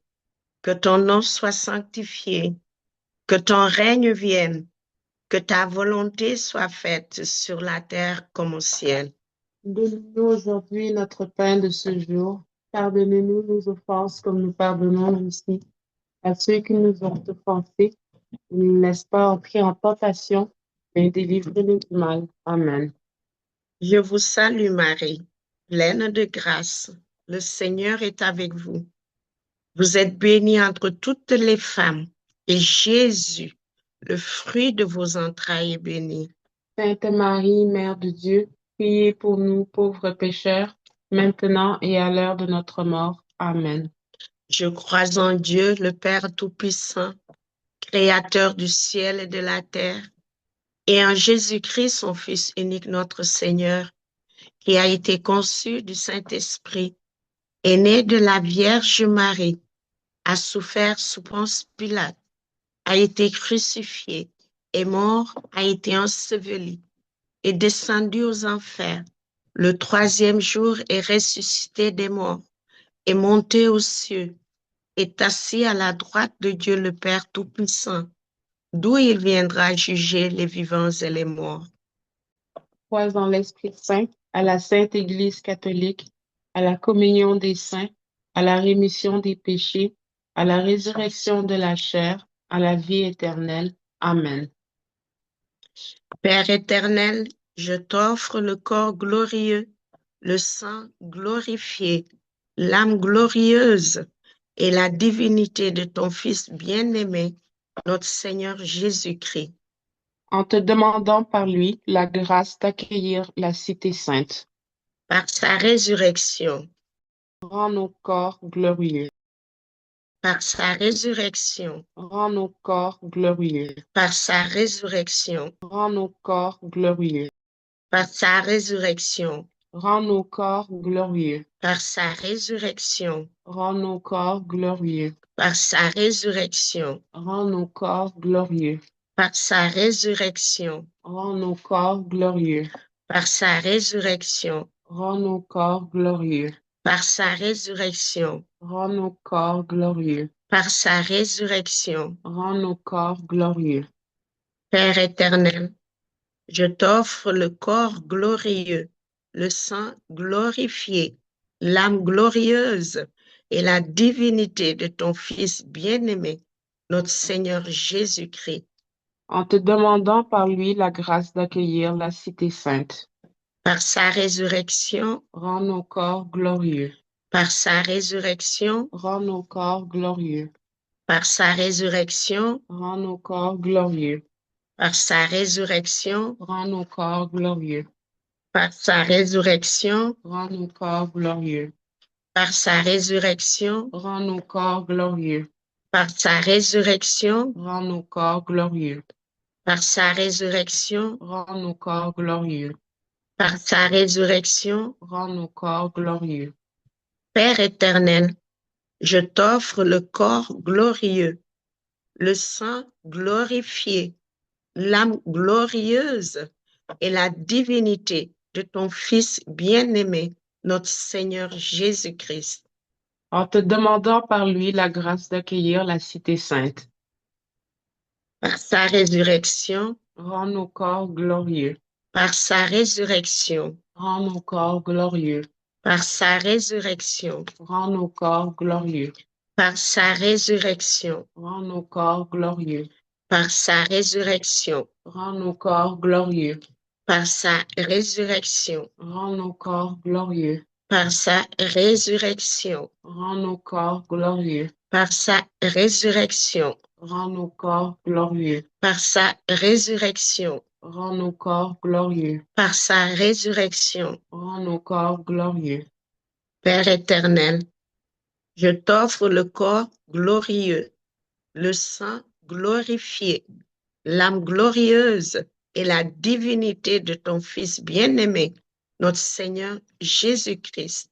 que ton nom soit sanctifié, que ton règne vienne, que ta volonté soit faite sur la terre comme au ciel. Donne-nous aujourd'hui notre pain de ce jour. Pardonnez-nous nos offenses comme nous pardonnons aussi à ceux qui nous ont offensés. Ne nous laisse pas entrer en tentation, mais délivre-nous du mal. Amen. Je vous salue Marie, pleine de grâce. Le Seigneur est avec vous. Vous êtes bénie entre toutes les femmes, et Jésus, le fruit de vos entrailles, est béni. Sainte Marie, Mère de Dieu, priez pour nous pauvres pécheurs, maintenant et à l'heure de notre mort. Amen. Je crois en Dieu, le Père Tout-Puissant, Créateur du ciel et de la terre, et en Jésus-Christ, son Fils unique, notre Seigneur, qui a été conçu du Saint-Esprit, est né de la Vierge Marie, a souffert sous Ponce Pilate, a été crucifié, est mort, a été enseveli, est descendu aux enfers. Le troisième jour est ressuscité des morts, est monté aux cieux, est assis à la droite de Dieu le Père Tout-Puissant, d'où il viendra juger les vivants et les morts. Crois en l'Esprit Saint, à la Sainte Église catholique, à la communion des saints, à la rémission des péchés, à la résurrection de la chair, à la vie éternelle. Amen. Père éternel, je t'offre le corps glorieux, le sang glorifié, l'âme glorieuse et la divinité de ton Fils bien-aimé, notre Seigneur Jésus-Christ. En te demandant par lui la grâce d'accueillir la cité sainte. Par sa résurrection. Rends nos corps glorieux. Par sa résurrection. Rends nos corps glorieux. Par sa résurrection. Rends nos corps glorieux. Par sa résurrection. Rends nos corps glorieux. Par sa résurrection. Rends nos corps glorieux. Par sa résurrection. Rends nos corps glorieux. Par sa résurrection. Rends nos corps glorieux. Par sa résurrection. Rends nos corps glorieux. Par sa résurrection. Rends nos corps glorieux. Par sa résurrection. Rends nos corps glorieux. Père éternel, je t'offre le corps glorieux, le sang glorifié, l'âme glorieuse et la divinité de ton Fils bien-aimé, notre Seigneur Jésus-Christ. En te demandant par lui la grâce d'accueillir la cité sainte. Par sa résurrection. Rends nos corps glorieux. Par sa résurrection. Rends nos corps glorieux. Par sa résurrection. Rends nos corps glorieux. Par sa résurrection. Rends nos corps glorieux. Par sa résurrection. Rends nos corps glorieux. Par sa résurrection. Rends nos corps glorieux. Par sa résurrection. Rends nos corps glorieux. Par sa résurrection. Rends nos corps glorieux. Par sa résurrection. Rends nos corps glorieux. Père éternel, je t'offre le corps glorieux, le sang glorifié, l'âme glorieuse et la divinité de ton Fils bien-aimé, notre Seigneur Jésus-Christ. En te demandant par lui la grâce d'accueillir la cité sainte. Par sa résurrection. Rends nos corps glorieux. Par sa résurrection. Rends nos corps glorieux. Par sa résurrection. Rends nos corps glorieux. Par sa résurrection. Rends nos corps glorieux. Par sa résurrection. Rends nos corps glorieux. Par sa résurrection. Rends nos corps glorieux. Par sa résurrection. Rends nos corps glorieux. Par sa résurrection. Rends nos corps glorieux. Par sa résurrection. Rends nos corps glorieux. Par sa résurrection. Rends nos corps glorieux. Père éternel, je t'offre le corps glorieux, le sang glorifié, l'âme glorieuse et la divinité de ton Fils bien-aimé, notre Seigneur Jésus-Christ.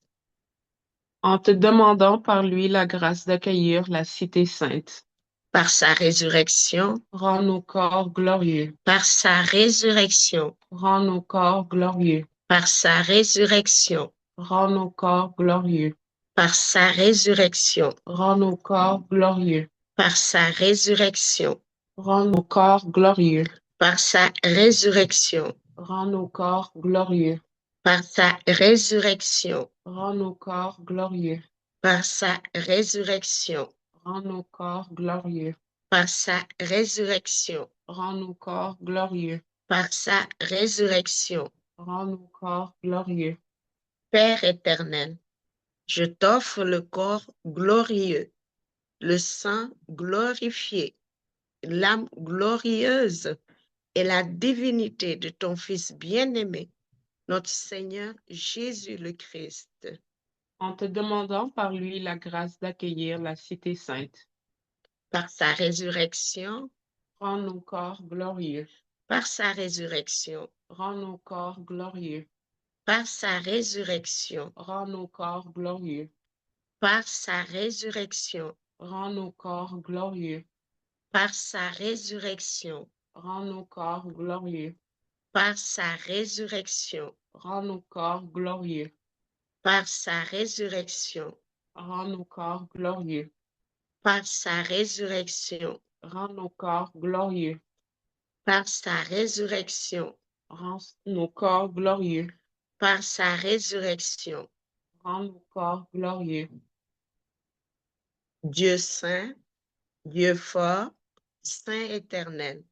En te demandant par lui la grâce d'accueillir la cité sainte. Par sa résurrection. Rends nos corps glorieux. Par sa résurrection. Rends nos corps glorieux. Par sa résurrection. Rends nos corps glorieux. Par sa résurrection. Rends nos corps glorieux. Par sa résurrection. Rends nos corps glorieux. Par sa résurrection. Rends nos corps glorieux. par sa résurrection, Rends nos corps glorieux. par sa résurrection, Rends nos corps glorieux. par sa résurrection, Rends nos corps glorieux. par sa résurrection. Rends nos corps glorieux. Père éternel, je t'offre le corps glorieux, le sang glorifié, l'âme glorieuse et la divinité de ton Fils bien-aimé, notre Seigneur Jésus le Christ. En te demandant par lui la grâce d'accueillir la cité sainte. Par sa résurrection, Rends nos corps glorieux. par sa résurrection, Rends nos corps glorieux. par sa résurrection, Rends nos corps glorieux. par sa résurrection, Rends nos corps glorieux. par sa résurrection, Rends nos corps glorieux. par sa résurrection, Rends nos corps glorieux. par sa résurrection, Rends nos corps glorieux. par sa résurrection, Rends nos corps glorieux. par sa résurrection, Rends nos corps glorieux. par sa résurrection. Rends nos corps glorieux. Dieu saint, Dieu fort, saint éternel.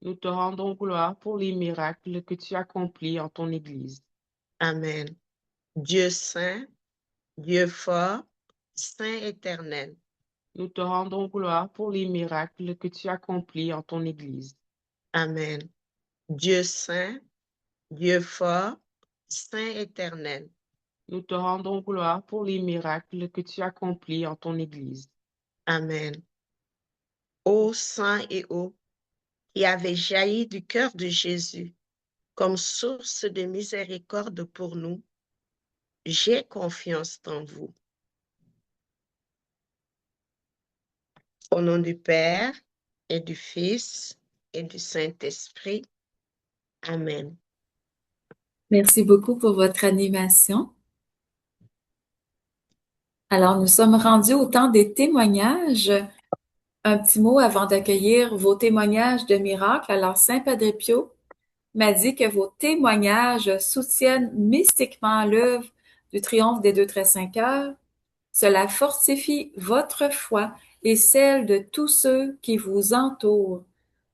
Nous te rendons gloire pour les miracles que tu accomplis en ton Église. Amen. Dieu saint, Dieu fort, saint éternel. Nous te rendons gloire pour les miracles que tu accomplis en ton Église. Amen. Dieu saint, Dieu fort, saint éternel. Nous te rendons gloire pour les miracles que tu accomplis en ton Église. Amen. Ô saint et ô, qui avez jailli du cœur de Jésus comme source de miséricorde pour nous, j'ai confiance en vous. Au nom du Père et du Fils et du Saint-Esprit. Amen. Merci beaucoup pour votre animation. Alors, nous sommes rendus au temps des témoignages. Un petit mot avant d'accueillir vos témoignages de miracles. Alors, Saint Padre Pio m'a dit que vos témoignages soutiennent mystiquement l'œuvre du triomphe des 2-5 heures. Cela fortifie votre foi et celle de tous ceux qui vous entourent.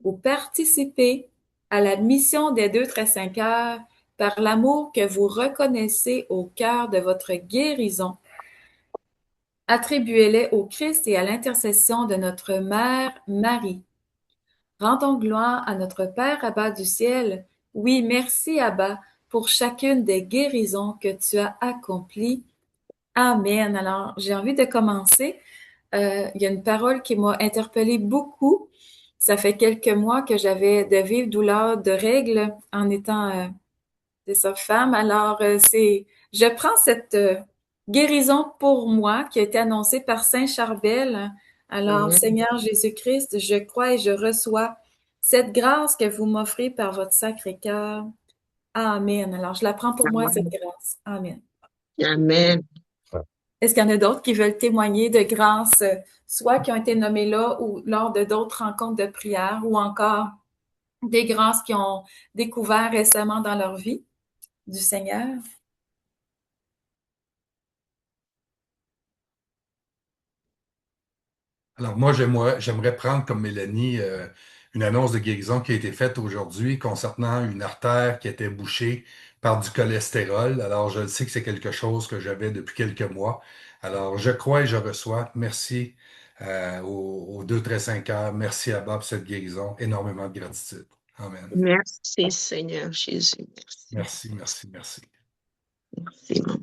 Vous participez à la mission des 2-5 heures par l'amour que vous reconnaissez au cœur de votre guérison. Attribuez-les au Christ et à l'intercession de notre Mère Marie. Rendons gloire à notre Père Abba du ciel. Oui, merci Abba pour chacune des guérisons que tu as accomplies. Amen. Alors, j'ai envie de commencer. Il y a une parole qui m'a interpellée beaucoup. Ça fait quelques mois que j'avais de vives douleurs de règles en étant femme. Alors, je prends cette guérison pour moi qui a été annoncée par Saint Charbel. Alors, Amen. Seigneur Jésus-Christ, je crois et je reçois cette grâce que vous m'offrez par votre sacré cœur. Amen. Alors, je la prends pour moi, cette grâce. Amen. Amen. Est-ce qu'il y en a d'autres qui veulent témoigner de grâces, soit qui ont été nommées là ou lors de d'autres rencontres de prière, ou encore des grâces qu'ils ont découvert récemment dans leur vie du Seigneur? Alors moi, j'aimerais prendre comme Mélanie une annonce de guérison qui a été faite aujourd'hui concernant une artère qui était bouchée par du cholestérol. Alors je sais que c'est quelque chose que j'avais depuis quelques mois. Alors je crois et je reçois. Merci aux 2-5 heures. Merci Abba pour cette guérison. Énormément de gratitude. Amen. Merci Seigneur Jésus. Merci, merci, merci. Merci, maman.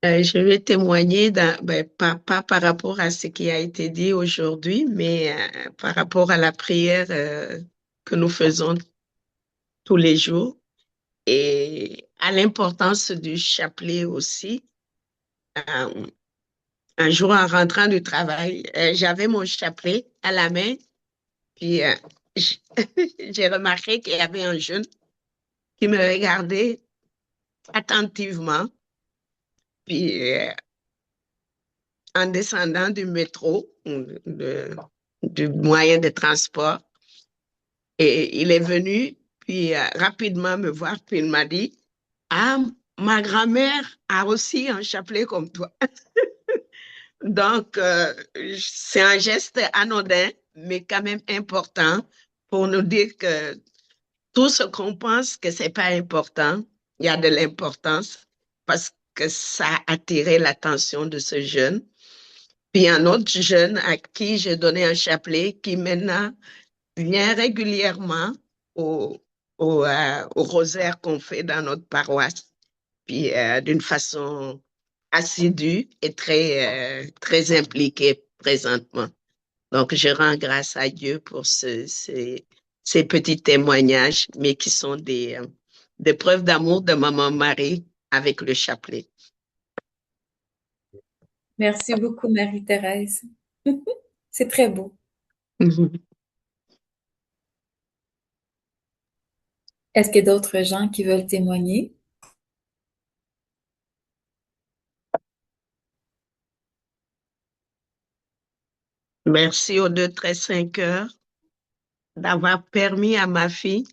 Je vais témoigner pas par rapport à ce qui a été dit aujourd'hui, mais par rapport à la prière que nous faisons tous les jours et à l'importance du chapelet aussi. Un jour, en rentrant du travail, j'avais mon chapelet à la main, puis j'ai remarqué qu'il y avait un jeune qui me regardait attentivement. Puis, en descendant du métro, du moyen de transport, et il est venu puis rapidement me voir, puis il m'a dit, ah, ma grand-mère a aussi un chapelet comme toi. Donc, c'est un geste anodin, mais quand même important pour nous dire que tout ce qu'on pense que c'est pas important, il y a de l'importance parce que ça a attiré l'attention de ce jeune. Puis un autre jeune à qui j'ai donné un chapelet qui maintenant vient régulièrement au, au rosaire qu'on fait dans notre paroisse, puis d'une façon assidue et très impliquée présentement. Donc, je rends grâce à Dieu pour ces petits témoignages, mais qui sont des preuves d'amour de Maman Marie avec le chapelet. Merci beaucoup, Marie-Thérèse. C'est très beau. Est-ce qu'il y a d'autres gens qui veulent témoigner? Merci aux 2 très 5 heures d'avoir permis à ma fille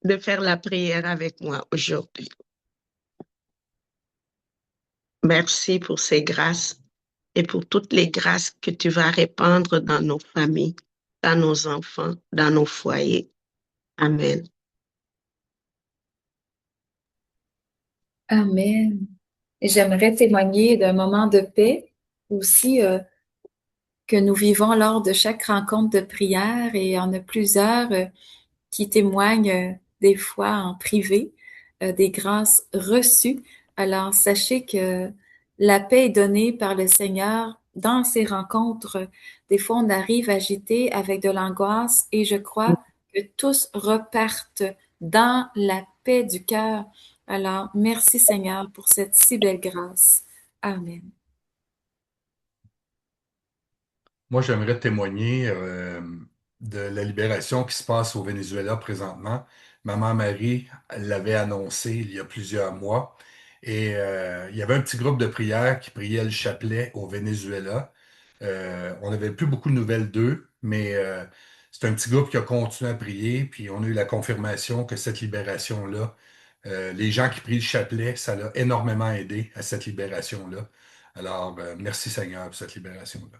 de faire la prière avec moi aujourd'hui. Merci pour ces grâces et pour toutes les grâces que tu vas répandre dans nos familles, dans nos enfants, dans nos foyers. Amen. Amen. Et j'aimerais témoigner d'un moment de paix aussi que nous vivons lors de chaque rencontre de prière, et il y en a plusieurs qui témoignent des fois en privé des grâces reçues. Alors sachez que la paix est donnée par le Seigneur dans ces rencontres. Des fois, on arrive agité avec de l'angoisse, et je crois que tous repartent dans la paix du cœur. Alors, merci Seigneur pour cette si belle grâce. Amen. Moi, j'aimerais témoigner de la libération qui se passe au Venezuela présentement. Maman Marie l'avait annoncé il y a plusieurs mois. Et il y avait un petit groupe de prière qui priait le chapelet au Venezuela. On n'avait plus beaucoup de nouvelles d'eux, mais c'est un petit groupe qui a continué à prier. Puis on a eu la confirmation que cette libération-là, les gens qui prient le chapelet, ça l'a énormément aidé à cette libération-là. Alors, merci Seigneur pour cette libération-là.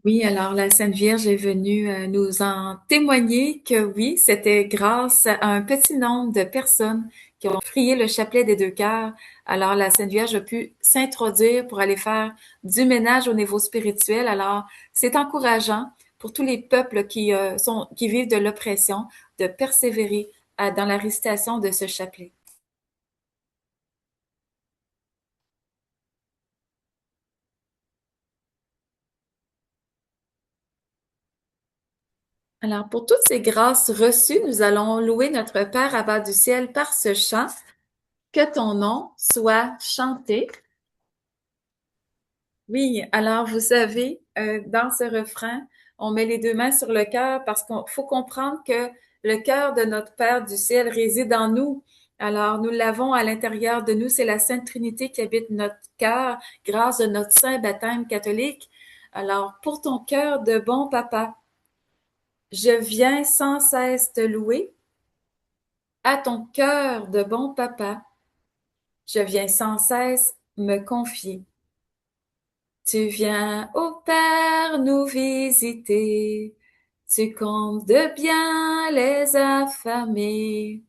Oui, alors la Sainte Vierge est venue nous en témoigner que oui, c'était grâce à un petit nombre de personnes qui ont prié le chapelet des 2 cœurs. Alors la Sainte Vierge a pu s'introduire pour aller faire du ménage au niveau spirituel. Alors c'est encourageant pour tous les peuples qui vivent de l'oppression de persévérer dans la récitation de ce chapelet. Alors, pour toutes ces grâces reçues, nous allons louer notre Père Abba du ciel par ce chant. Que ton nom soit chanté. Oui, alors vous savez, dans ce refrain, on met les 2 mains sur le cœur parce qu'il faut comprendre que le cœur de notre Père du ciel réside en nous. Alors, nous l'avons à l'intérieur de nous. C'est la Sainte Trinité qui habite notre cœur grâce à notre saint baptême catholique. Alors, pour ton cœur de bon papa, je viens sans cesse te louer. À ton cœur de bon papa, je viens sans cesse me confier. Tu viens, ô Père, nous visiter. Tu combles de bien les affamés.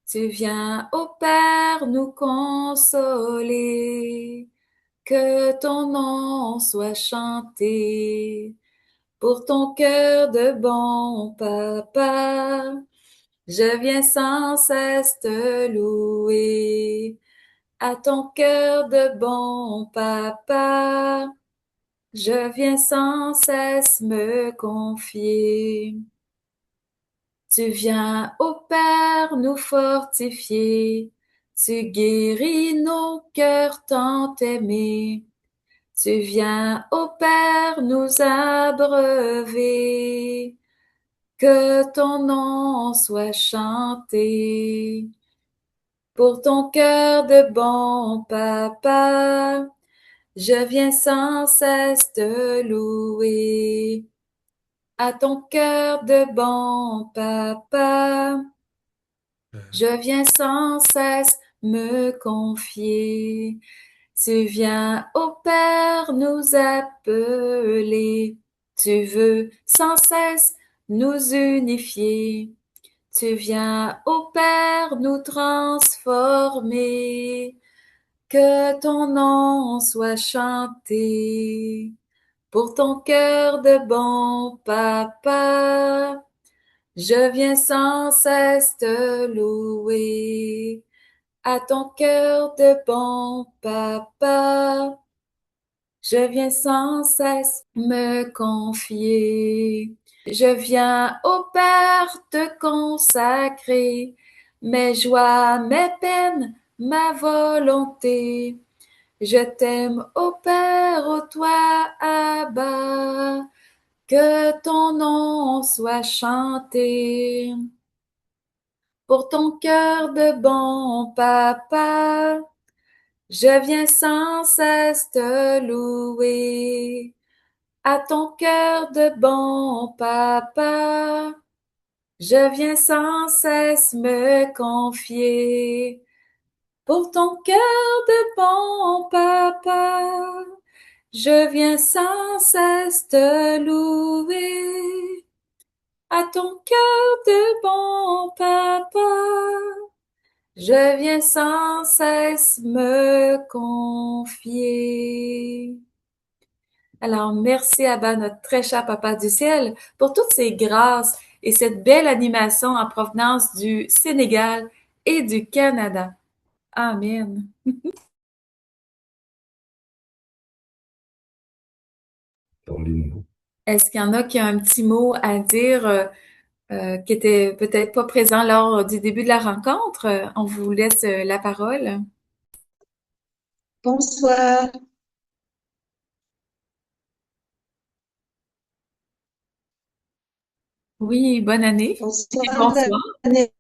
Tu viens, ô Père, nous consoler. Que ton nom soit chanté. Pour ton cœur de bon papa, je viens sans cesse te louer. À ton cœur de bon papa, je viens sans cesse me confier. Tu viens, ô Père, nous fortifier. Tu guéris nos cœurs tant aimés. Tu viens, ô Père, nous abreuver. Que ton nom soit chanté. Pour ton cœur de bon papa, je viens sans cesse te louer. à ton cœur de bon papa. Je viens sans cesse me confier. Tu viens au Père nous appeler. Tu veux sans cesse nous unifier. Tu viens au Père nous transformer. Que ton nom soit chanté pour ton cœur de bon papa. Je viens sans cesse te louer à ton cœur de bon papa. Je viens sans cesse me confier. Je viens au Père te consacrer mes joies, mes peines, ma volonté. Je t'aime, ô Père, ô toi, Abba, que ton nom soit chanté pour ton cœur de bon papa. Je viens sans cesse te louer à ton cœur de bon papa. Je viens sans cesse me confier pour ton cœur de bon papa. Je viens sans cesse te louer à ton cœur de bon papa. Je viens sans cesse me confier. Alors, merci Abba, notre très cher Papa du ciel, pour toutes ces grâces et cette belle animation en provenance du Sénégal et du Canada. Amen. Est-ce qu'il y en a qui ont un petit mot à dire qui était peut-être pas présent lors du début de la rencontre? On vous laisse la parole. Bonsoir. Oui, bonne année. Bonsoir, Bonsoir. Daniel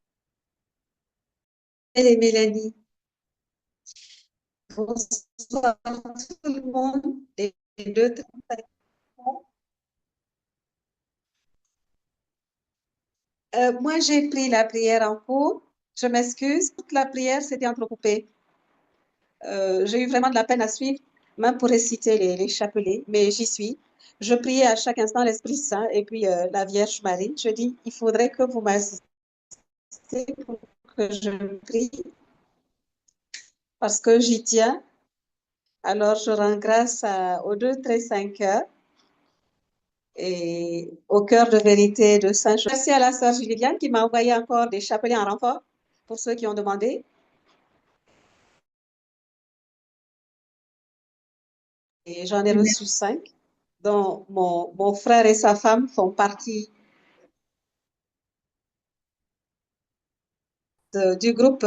et Mélanie. Bonsoir tout le monde. Les deux. Moi, j'ai pris la prière en cours. Je m'excuse. Toute la prière s'était entrecoupée. J'ai eu vraiment de la peine à suivre, même pour réciter les chapelets, mais j'y suis. Je priais à chaque instant l'Esprit Saint et puis la Vierge Marie. Je dis, il faudrait que vous m'assistiez pour que je prie parce que j'y tiens. Alors, je rends grâce aux deux très saints cœurs et au cœur de vérité de Saint-Jean. Merci à la sœur Juliane qui m'a envoyé encore des chapelets en renfort pour ceux qui ont demandé. Et j'en ai reçu 5, dont mon frère et sa femme font partie du groupe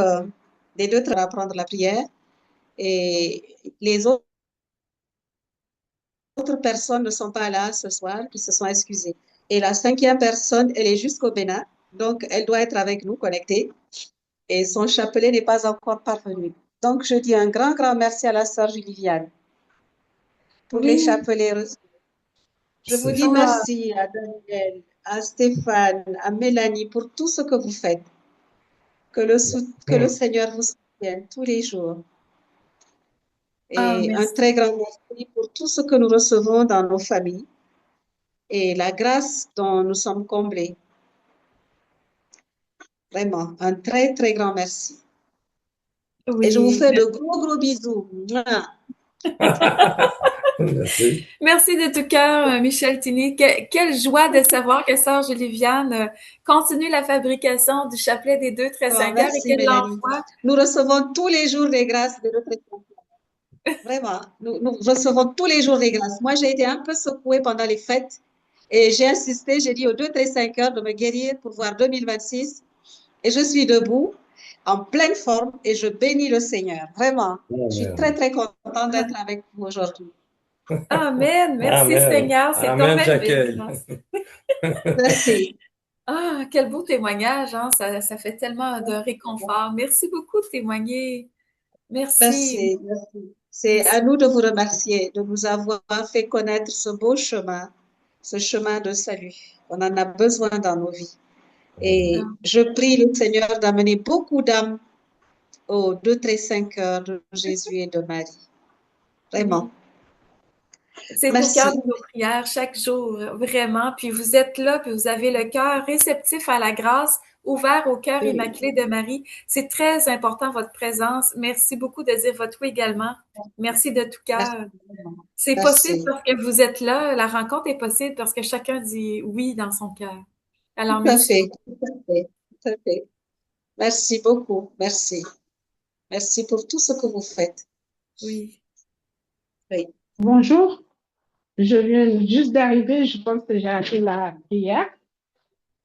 des deux à prendre la prière. Et les autres personnes ne sont pas là ce soir, qui se sont excusées. Et la 5e personne, elle est jusqu'au Bénin, donc elle doit être avec nous, connectée. Et son chapelet n'est pas encore parvenu. Donc, je dis un grand, grand merci à la sœur Juliviane pour les chapelets reçus. Je vous dis merci à Daniel, à Stéphane, à Mélanie pour tout ce que vous faites. Que le Seigneur vous soutienne tous les jours. Et un très grand merci pour tout ce que nous recevons dans nos familles et la grâce dont nous sommes comblés. Vraiment, un très, très grand merci. Oui. Et je vous fais de gros, gros bisous. Merci. Merci de tout cœur, Michel Tini. Quelle joie de savoir que Sœur Juliviane continue la fabrication du chapelet des deux très saints cœurs et qu'elle l'envoie. Nous recevons tous les jours des grâces des deux très saints cœurs. Vraiment, nous recevons tous les jours des grâces. Moi, j'ai été un peu secouée pendant les fêtes et j'ai insisté, j'ai dit aux deux très saints cœurs de me guérir pour voir 2026. Et je suis debout, en pleine forme, et je bénis le Seigneur. Vraiment, je suis très, très contente d'être avec vous aujourd'hui. Amen. Merci Amen. Seigneur. C'est Amen, ton j'accueille. Merci. Ah, quel beau témoignage. Hein? Ça fait tellement de réconfort. Merci beaucoup de témoigner. Merci. Merci. C'est à nous de vous remercier, de nous avoir fait connaître ce beau chemin, ce chemin de salut. On en a besoin dans nos vies. Et je prie le Seigneur d'amener beaucoup d'âmes aux 2 très 5 heures de Jésus et de Marie. Vraiment. C'est au Merci. cœur de nos prières chaque jour, vraiment. Puis vous êtes là, puis vous avez le cœur réceptif à la grâce, ouvert au cœur Oui. immaculé de Marie. C'est très important, votre présence. Merci beaucoup de dire votre oui également. Merci de tout cœur. C'est possible Merci. parce que vous êtes là. La rencontre est possible parce que chacun dit oui dans son cœur. Alors, Tout à merci. fait, tout à fait, tout à fait. Merci beaucoup. Merci. Merci pour tout ce que vous faites. Oui. Oui. Bonjour, je viens juste d'arriver, je pense que j'ai raté la prière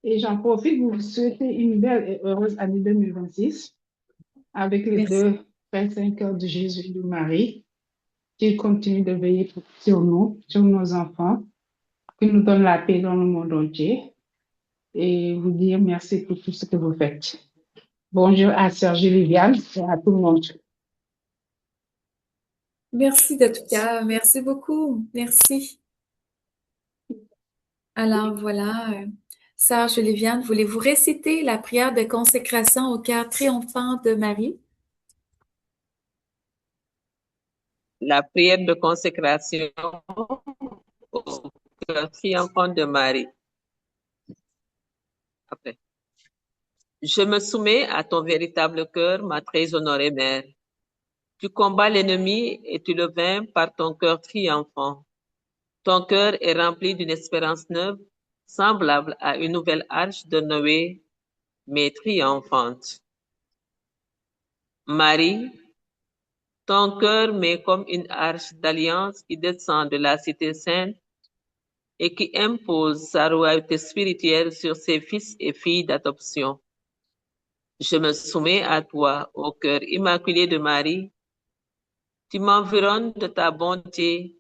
et j'en profite pour vous souhaiter une belle et heureuse année 2026 avec les Merci. 2 25 heures de Jésus et de Marie, qu'il continue de veiller sur nous, sur nos enfants, qu'il nous donne la paix dans le monde entier et vous dire merci pour tout ce que vous faites. Bonjour à Serge Viviane et à tout le monde. Merci de tout cœur. Merci beaucoup. Merci. Alors voilà, Sœur Juliviane, voulez-vous réciter la prière de consécration au cœur triomphant de Marie? La prière de consécration au cœur triomphant de Marie. Après. Je me soumets à ton véritable cœur, ma très honorée mère. Tu combats l'ennemi et tu le vains par ton cœur triomphant. Ton cœur est rempli d'une espérance neuve, semblable à une nouvelle arche de Noé, mais triomphante. Marie, ton cœur m'est comme une arche d'alliance qui descend de la cité sainte et qui impose sa royauté spirituelle sur ses fils et filles d'adoption. Je me soumets à toi, ô cœur immaculé de Marie. Tu m'environnes de ta bonté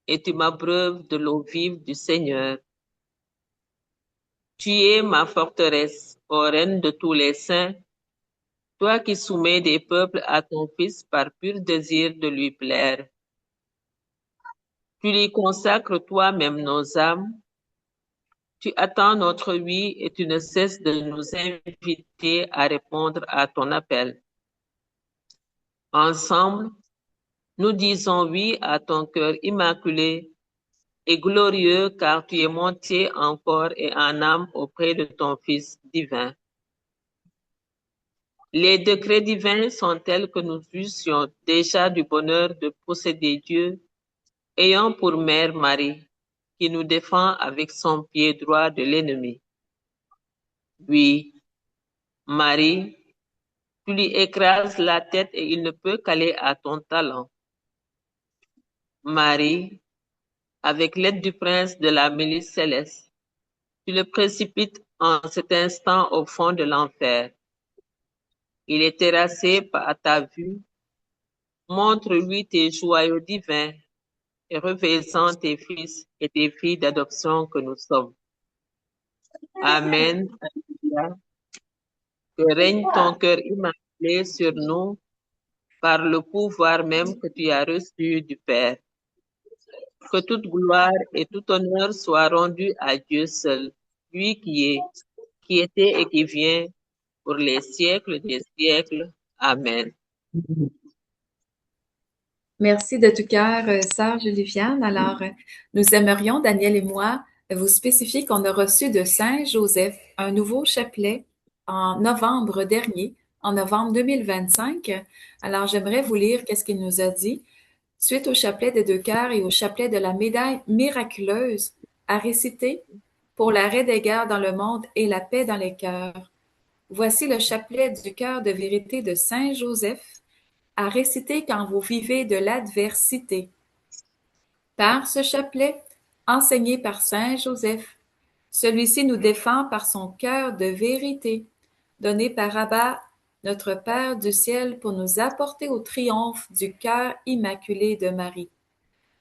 et tu m'abreuves de l'eau vive du Seigneur. Tu es ma forteresse, ô reine de tous les saints, toi qui soumets des peuples à ton Fils par pur désir de lui plaire. Tu lui consacres toi-même nos âmes. Tu attends notre oui et tu ne cesses de nous inviter à répondre à ton appel. Ensemble, nous disons oui à ton cœur immaculé et glorieux car tu es monté en corps et en âme auprès de ton Fils divin. Les décrets divins sont tels que nous jouissions déjà du bonheur de posséder Dieu, ayant pour mère Marie, qui nous défend avec son pied droit de l'ennemi. Oui, Marie, tu lui écrases la tête et il ne peut qu'aller à ton talon. Marie, avec l'aide du prince de la milice céleste, tu le précipites en cet instant au fond de l'enfer. Il est terrassé par ta vue. Montre-lui tes joyaux divins et revêtissant tes fils et tes filles d'adoption que nous sommes. Amen. Alléluia. Que règne ton cœur immaculé sur nous par le pouvoir même que tu as reçu du Père. Que toute gloire et tout honneur soient rendus à Dieu seul, lui qui est, qui était et qui vient pour les siècles des siècles. Amen. Merci de tout cœur, Sœur Juliviane. Alors, nous aimerions, Daniel et moi, vous spécifier qu'on a reçu de Saint Joseph un nouveau chapelet en novembre dernier, en novembre 2025. Alors, j'aimerais vous lire qu'est-ce qu'il nous a dit. Suite au chapelet des 2 cœurs et au chapelet de la médaille miraculeuse à réciter pour l'arrêt des guerres dans le monde et la paix dans les cœurs. Voici le chapelet du cœur de vérité de Saint Joseph à réciter quand vous vivez de l'adversité. Par ce chapelet, enseigné par Saint Joseph, celui-ci nous défend par son cœur de vérité, donné par Abba, notre Père du ciel, pour nous apporter au triomphe du cœur immaculé de Marie.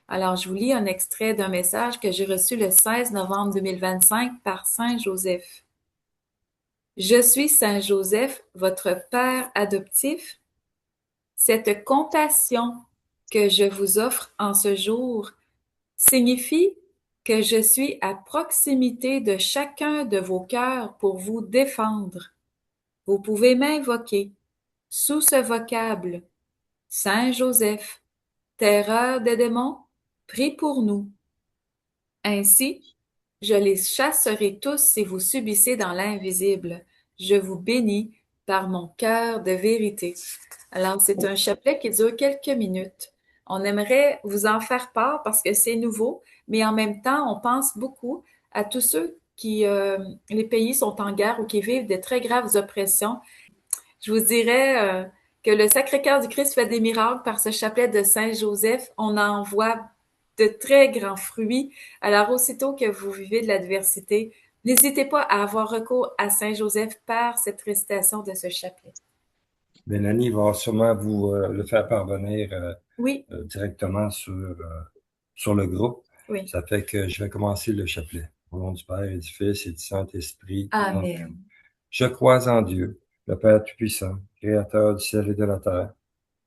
Alors, je vous lis un extrait d'un message que j'ai reçu le 16 novembre 2025 par Saint Joseph. Je suis Saint Joseph, votre Père adoptif. Cette compassion que je vous offre en ce jour signifie que je suis à proximité de chacun de vos cœurs pour vous défendre. Vous pouvez m'invoquer sous ce vocable. Saint Joseph, terreur des démons, prie pour nous. Ainsi, je les chasserai tous si vous subissez dans l'invisible. Je vous bénis par mon cœur de vérité. Alors, c'est un chapelet qui dure quelques minutes. On aimerait vous en faire part parce que c'est nouveau, mais en même temps, on pense beaucoup à tous ceux qui, les pays sont en guerre ou qui vivent de très graves oppressions. Je vous dirais que le Sacré-Cœur du Christ fait des miracles par ce chapelet de Saint Joseph. On en voit de très grands fruits. Alors, aussitôt que vous vivez de l'adversité, n'hésitez pas à avoir recours à Saint Joseph par cette récitation de ce chapelet. Mélanie va sûrement vous le faire parvenir Oui, directement sur le groupe. oui. Ça fait que je vais commencer le chapelet. Au nom du Père et du Fils et du Saint-Esprit. Amen. Je crois en Dieu, le Père Tout-Puissant, Créateur du ciel et de la terre,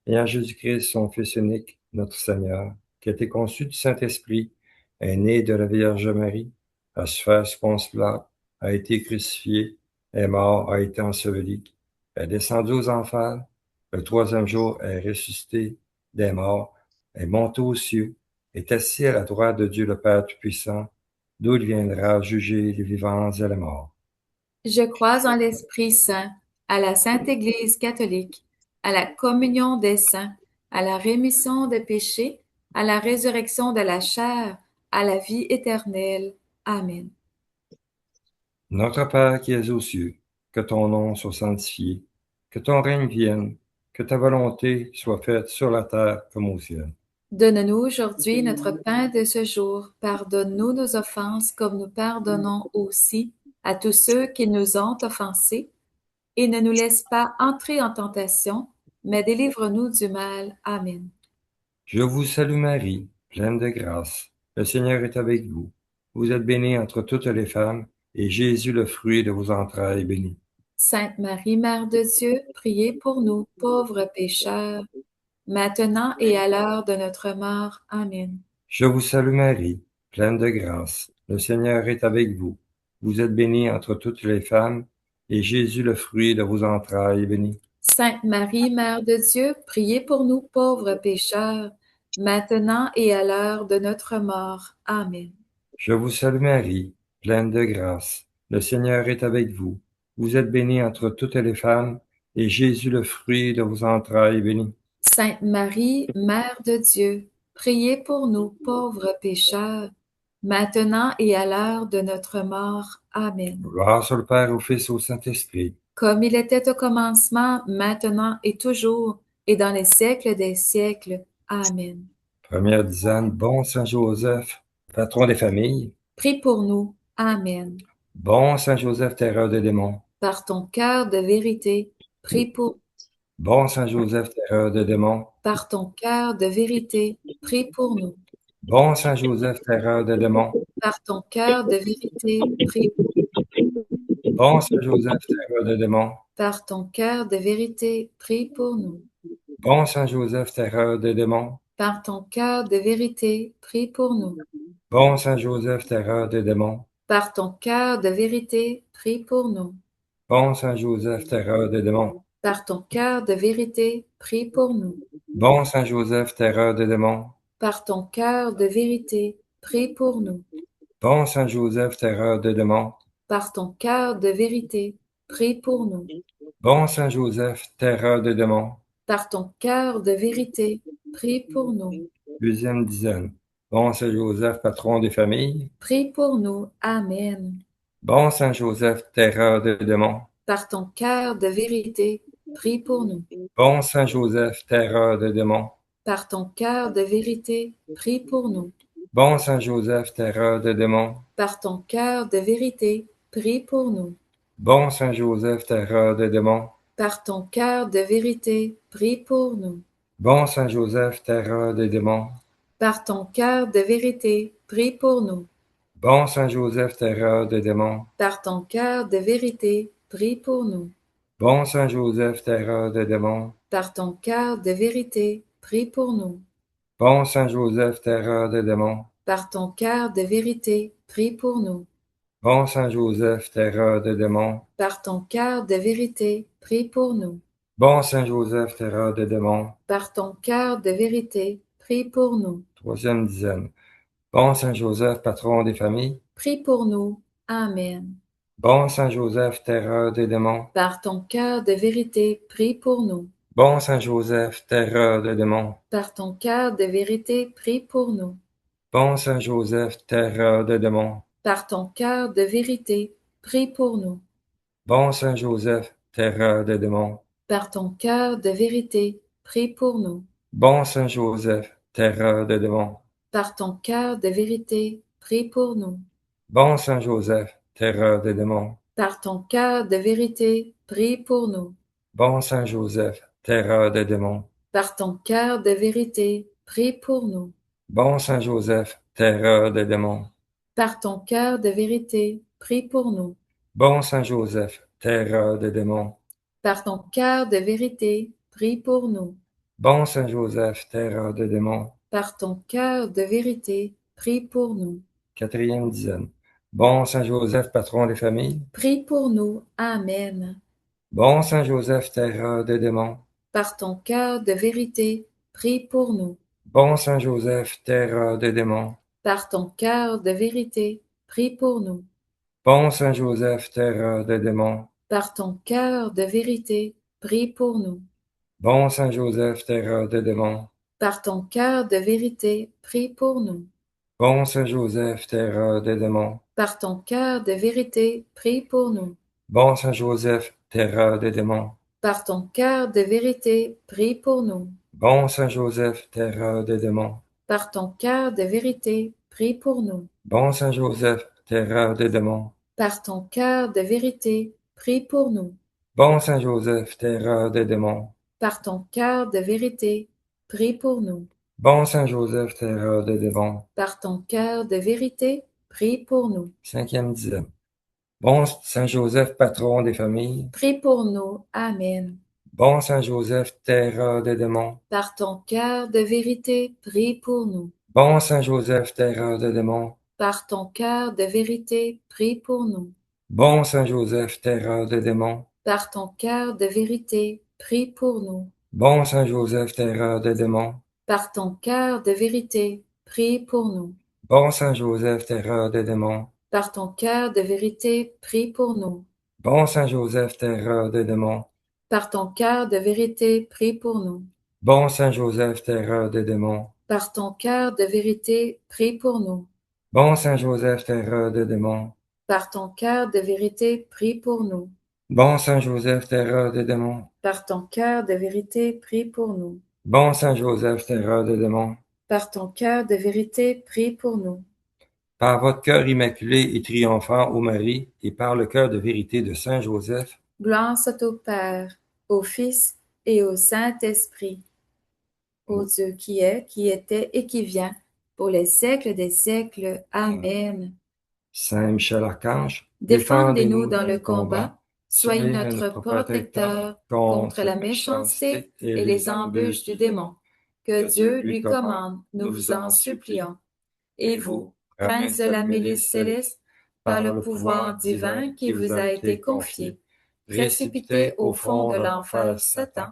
et en Jésus-Christ, son Fils unique, notre Seigneur, qui a été conçu du Saint-Esprit, est né de la Vierge Marie, a souffert sous Ponce Pilate, a été crucifié, est mort, a été enseveli, est descendu aux enfers, le troisième jour est ressuscité des morts, est monté aux cieux, est assis à la droite de Dieu le Père Tout-Puissant, d'où il viendra juger les vivants et les morts. Je crois en l'Esprit Saint, à la Sainte Église catholique, à la communion des saints, à la rémission des péchés, à la résurrection de la chair, à la vie éternelle. Amen. Notre Père qui es aux cieux, que ton nom soit sanctifié, que ton règne vienne, que ta volonté soit faite sur la terre comme au ciel. Donne-nous aujourd'hui notre pain de ce jour. Pardonne-nous nos offenses comme nous pardonnons aussi à tous ceux qui nous ont offensés. Et ne nous laisse pas entrer en tentation, mais délivre-nous du mal. Amen. Je vous salue Marie, pleine de grâce. Le Seigneur est avec vous. Vous êtes bénie entre toutes les femmes, et Jésus, le fruit de vos entrailles, est béni. Sainte Marie, Mère de Dieu, priez pour nous, pauvres pécheurs, maintenant et à l'heure de notre mort. Amen. Je vous salue Marie, pleine de grâce. Le Seigneur est avec vous. Vous êtes bénie entre toutes les femmes, et Jésus, le fruit de vos entrailles, est béni. Sainte Marie, Mère de Dieu, priez pour nous, pauvres pécheurs, maintenant et à l'heure de notre mort. Amen. Je vous salue Marie, pleine de grâce. Le Seigneur est avec vous. Vous êtes bénie entre toutes les femmes, et Jésus, le fruit de vos entrailles, est béni. Sainte Marie, Mère de Dieu, priez pour nous, pauvres pécheurs, maintenant et à l'heure de notre mort. Amen. Gloire sur le Père, au Fils, au Saint-Esprit. Comme il était au commencement, maintenant et toujours, et dans les siècles des siècles. Amen. Première dizaine, bon Saint Joseph, patron des familles. Prie pour nous. Amen. Bon Saint Joseph, terreur des démons. Par ton cœur de vérité, prie pour Bon Saint Joseph, terreur des démons. Par ton cœur de vérité, prie pour nous. Bon Saint Joseph, terreur des démons. Par ton cœur de vérité, prie pour nous. Bon Saint Joseph, terreur des démons. Par ton cœur de vérité, prie pour nous. Bon Saint Joseph, terreur des démons. Par ton cœur de vérité, prie pour nous. Bon Saint Joseph, terreur des démons. Par ton cœur de vérité, prie pour nous. Bon Saint Joseph, terreur des démons. Par ton cœur de vérité, prie pour nous. Bon Saint Joseph, terreur des démons. Par ton cœur de vérité, prie pour nous. Bon Saint Joseph, terreur des démons. Par ton cœur de vérité, prie pour nous. Bon Saint Joseph, terreur des démons. Par ton cœur de vérité, prie pour nous. Deuxième dizaine. Bon Saint Joseph, patron des familles. Prie pour nous. Amen. Bon Saint Joseph, terreur des démons. Par ton cœur de vérité, prie pour nous. Bon Saint Joseph, terreur des démons. Par ton cœur de vérité, prie pour nous. Bon Saint Joseph, terreur des démons. Par ton cœur de vérité, prie pour nous. Bon Saint Joseph, terreur des démons. Par ton cœur de vérité, prie pour nous. Bon Saint Joseph, terreur des démons. Par ton cœur de vérité, prie pour nous. Bon Saint Joseph, terreur des démons. Par ton cœur de vérité, prie pour nous. Bon Saint Joseph, terreur des démons. Par ton cœur de vérité, prie pour nous. Bon Saint Joseph, terreur des démons. Par ton cœur de vérité, prie pour nous. Bon Saint Joseph, terreur des démons. Par ton cœur de vérité, prie pour nous. Bon Saint Joseph, terreur des démons. Par ton cœur de vérité, prie pour nous. Troisième dizaine. Bon Saint Joseph, patron des familles. Prie pour nous. Amen. Bon Saint Joseph, terreur des démons. Par ton cœur de vérité, prie pour nous. Bon Saint Joseph, terreur des démons. Par ton cœur de vérité, prie pour nous. Bon Saint Joseph, terreur des démons. Par ton cœur de vérité, prie pour nous. Bon Saint Joseph, terreur des démons. Par ton cœur de vérité, prie pour nous. Bon Saint Joseph, terreur des démons. Par ton cœur de vérité, prie pour nous. Bon Saint Joseph, terreur des démons. Par ton cœur de vérité, prie pour nous. Bon Saint Joseph, terreur des démons. Par ton cœur de vérité, prie pour nous. Bon Saint Joseph, terreur des démons. Par ton cœur de vérité, prie pour nous. Bon Saint Joseph, terreur des démons. Par ton cœur de vérité, prie pour nous. Bon Saint Joseph, terreur des démons. Par ton cœur de vérité, prie pour nous. Quatrième dizaine. Bon Saint Joseph, patron des familles. Prie pour nous. Amen. Bon Saint Joseph, terreur des démons. Par ton cœur de vérité, prie pour nous. Bon Saint Joseph, terreur des démons. Par ton cœur de vérité, prie pour nous. Bon Saint Joseph, terreur des démons. Par ton cœur de vérité, prie pour nous. Bon Saint Joseph, terreur des démons. Par ton cœur de vérité, prie pour nous. Bon Saint Joseph, terreur des démons. Par ton cœur de vérité, prie pour nous. Bon Saint Joseph, terreur des démons. Par ton cœur de vérité, prie pour nous. Bon Saint Joseph, terreur des démons. Par ton cœur de vérité, prie pour nous. Bon Saint Joseph, terreur des démons. Par ton cœur de vérité, prie pour nous. Bon Saint Joseph, terreur des démons. Par ton cœur de vérité, prie pour nous. Bon Saint Joseph, terreur des démons. Par ton cœur de vérité, prie pour nous. Cinquième dizaine. Bon Saint Joseph, patron des familles. Prie pour nous. Amen. Bon Saint Joseph, terreur des démons. Par ton cœur de vérité, prie pour nous. Bon Saint Joseph, terreur des démons. Par ton cœur de vérité, prie pour nous. Bon Saint Joseph, terreur des démons. Par ton cœur de vérité, prie pour nous. Bon Saint Joseph, terreur des démons. Par ton cœur de vérité, prie pour nous. Bon Saint Joseph, terreur des démons. Par ton cœur de vérité, prie pour nous. Bon Saint Joseph, terreur des démons. Par ton cœur de vérité, prie pour nous. Bon Saint Joseph, terreur des démons. Par ton cœur de vérité, prie pour nous. Bon Saint Joseph, terreur des démons. Par ton cœur de vérité, prie pour nous. Bon Saint Joseph, terreur des démons. Par ton cœur de vérité, prie pour nous. Bon Saint Joseph, terreur des démons. Par ton cœur de vérité, prie pour nous. Par votre cœur immaculé et triomphant, ô Marie, et par le cœur de vérité de Saint Joseph, Gloire soit au Père, au Fils et au Saint-Esprit, au Dieu qui est, qui était et qui vient, pour les siècles des siècles. Amen. Saint Michel Archange, Défendez-nous dans le combat, soyez notre protecteur contre la méchanceté et les embûches du démon. Que Dieu lui commande, nous vous en supplions. Et vous, prince de la milice céleste, par le pouvoir divin qui vous a été confié, précipitez au fond de l'enfer Satan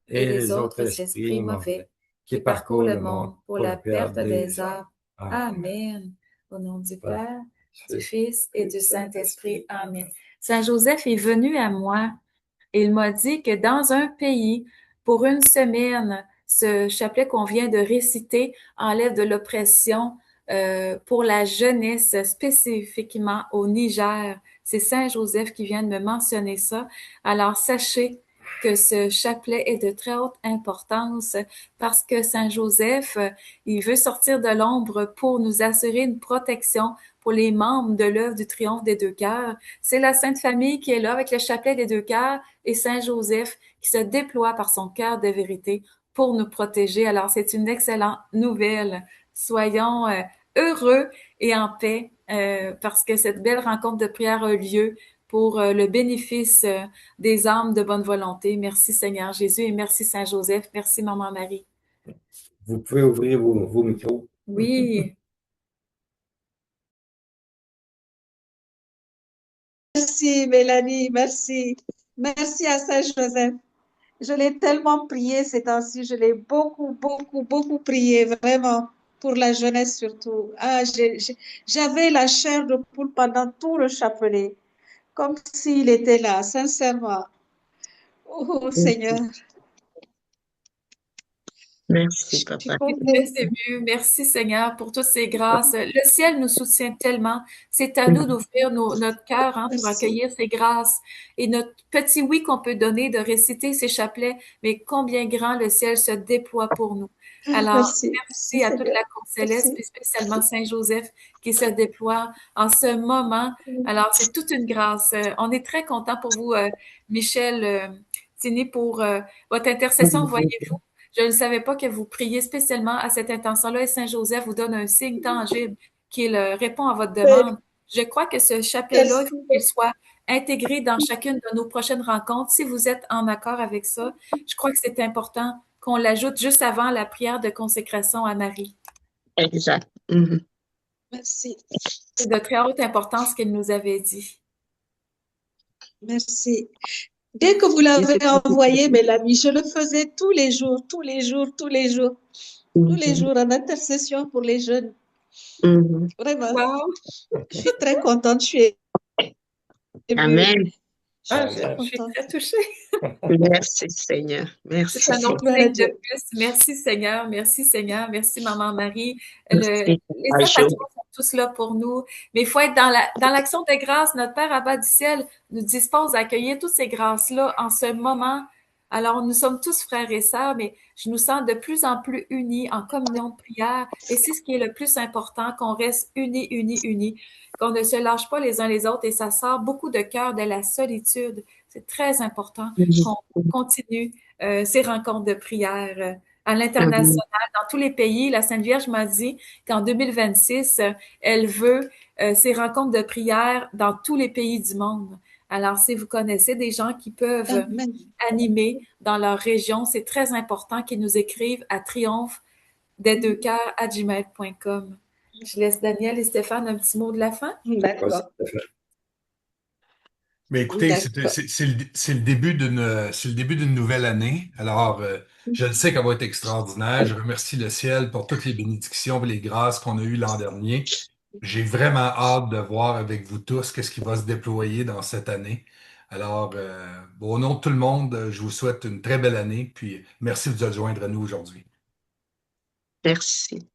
et les autres esprits mauvais qui parcourent le monde pour la perte des âmes. Amen. Au nom du Père, du Fils et du Saint-Esprit. Amen. Saint Joseph est venu à moi et il m'a dit que dans un pays, pour une semaine, ce chapelet qu'on vient de réciter enlève de l'oppression pour la jeunesse, spécifiquement au Niger. C'est Saint Joseph qui vient de me mentionner ça. Alors, sachez que ce chapelet est de très haute importance parce que Saint Joseph, il veut sortir de l'ombre pour nous assurer une protection pour les membres de l'œuvre du triomphe des deux cœurs. C'est la Sainte Famille qui est là avec le chapelet des deux cœurs et Saint Joseph qui se déploie par son cœur de vérité pour nous protéger. Alors, c'est une excellente nouvelle. Soyons heureux et en paix parce que cette belle rencontre de prière a lieu pour le bénéfice des âmes de bonne volonté. Merci Seigneur Jésus et merci Saint Joseph. Merci Maman Marie. vous pouvez ouvrir vos micros. Oui. Merci, Mélanie, merci. Merci à Saint-Joseph. Je l'ai tellement prié ces temps-ci, je l'ai beaucoup, beaucoup, beaucoup prié, vraiment, pour la jeunesse surtout. Ah, j'avais la chair de poule pendant tout le chapelet, comme s'il était là, sincèrement. Oh, Seigneur, Merci, je suis papa. Je suis comblée. très émue. Merci Seigneur pour toutes ces grâces. Le ciel nous soutient tellement. C'est à nous d'ouvrir notre cœur pour Merci, accueillir ces grâces. Et notre petit oui qu'on peut donner de réciter ces chapelets, mais combien grand le ciel se déploie pour nous. Alors, merci, merci, merci à toute Seigneur. la cour céleste, Merci. puis spécialement Saint-Joseph qui se déploie en ce moment. Alors, c'est toute une grâce. On est très content pour vous, Michel Tini, pour votre intercession, voyez-vous. Je ne savais pas que vous priez spécialement à cette intention-là et Saint-Joseph vous donne un signe tangible qui répond à votre demande. Je crois que ce chapelet-là, il Merci. faut qu'il soit intégré dans chacune de nos prochaines rencontres. Si vous êtes en accord avec ça, je crois que c'est important qu'on l'ajoute juste avant la prière de consécration à Marie. Exact. Merci. C'est de très haute importance qu'elle nous avait dit. Merci. Dès que vous l'avez envoyé, Mélanie, je le faisais tous les jours, tous les jours, tous les jours, tous les jours en intercession pour les jeunes. Vraiment, Wow! je suis très contente, je suis émue. Amen. Ah, Je suis je suis contente. très touchée. Merci, Seigneur. Merci. C'est un autre Gloire à signe de Dieu. plus. Merci Seigneur, merci Maman Marie. Merci. Les sympathies sont tous là pour nous. Mais il faut être dans l'action de grâce. Notre Père Abba du ciel nous dispose à accueillir toutes ces grâces-là en ce moment. Alors, nous sommes tous frères et sœurs, mais je nous sens de plus en plus unis en communion de prière. Et c'est ce qui est le plus important, qu'on reste unis, unis, unis, qu'on ne se lâche pas les uns les autres. Et ça sort beaucoup de cœur de la solitude. C'est très important qu'on continue ces rencontres de prière à l'international, dans tous les pays. La Sainte Vierge m'a dit qu'en 2026, elle veut ces rencontres de prière dans tous les pays du monde. Alors, si vous connaissez des gens qui peuvent Amen. animer dans leur région, c'est très important qu'ils nous écrivent à triomphe-des-deux-cœurs@gmail.com. Je laisse Daniel et Stéphane un petit mot de la fin. D'accord. Mais écoutez, D'accord. c'est le début d'une nouvelle année. Alors, je le sais qu'elle va être extraordinaire. Je remercie le ciel pour toutes les bénédictions et les grâces qu'on a eues l'an dernier. J'ai vraiment hâte de voir avec vous tous qu'est-ce qui va se déployer dans cette année. Alors, au nom de tout le monde, je vous souhaite une très belle année. Puis, merci de vous joindre à nous aujourd'hui. Merci.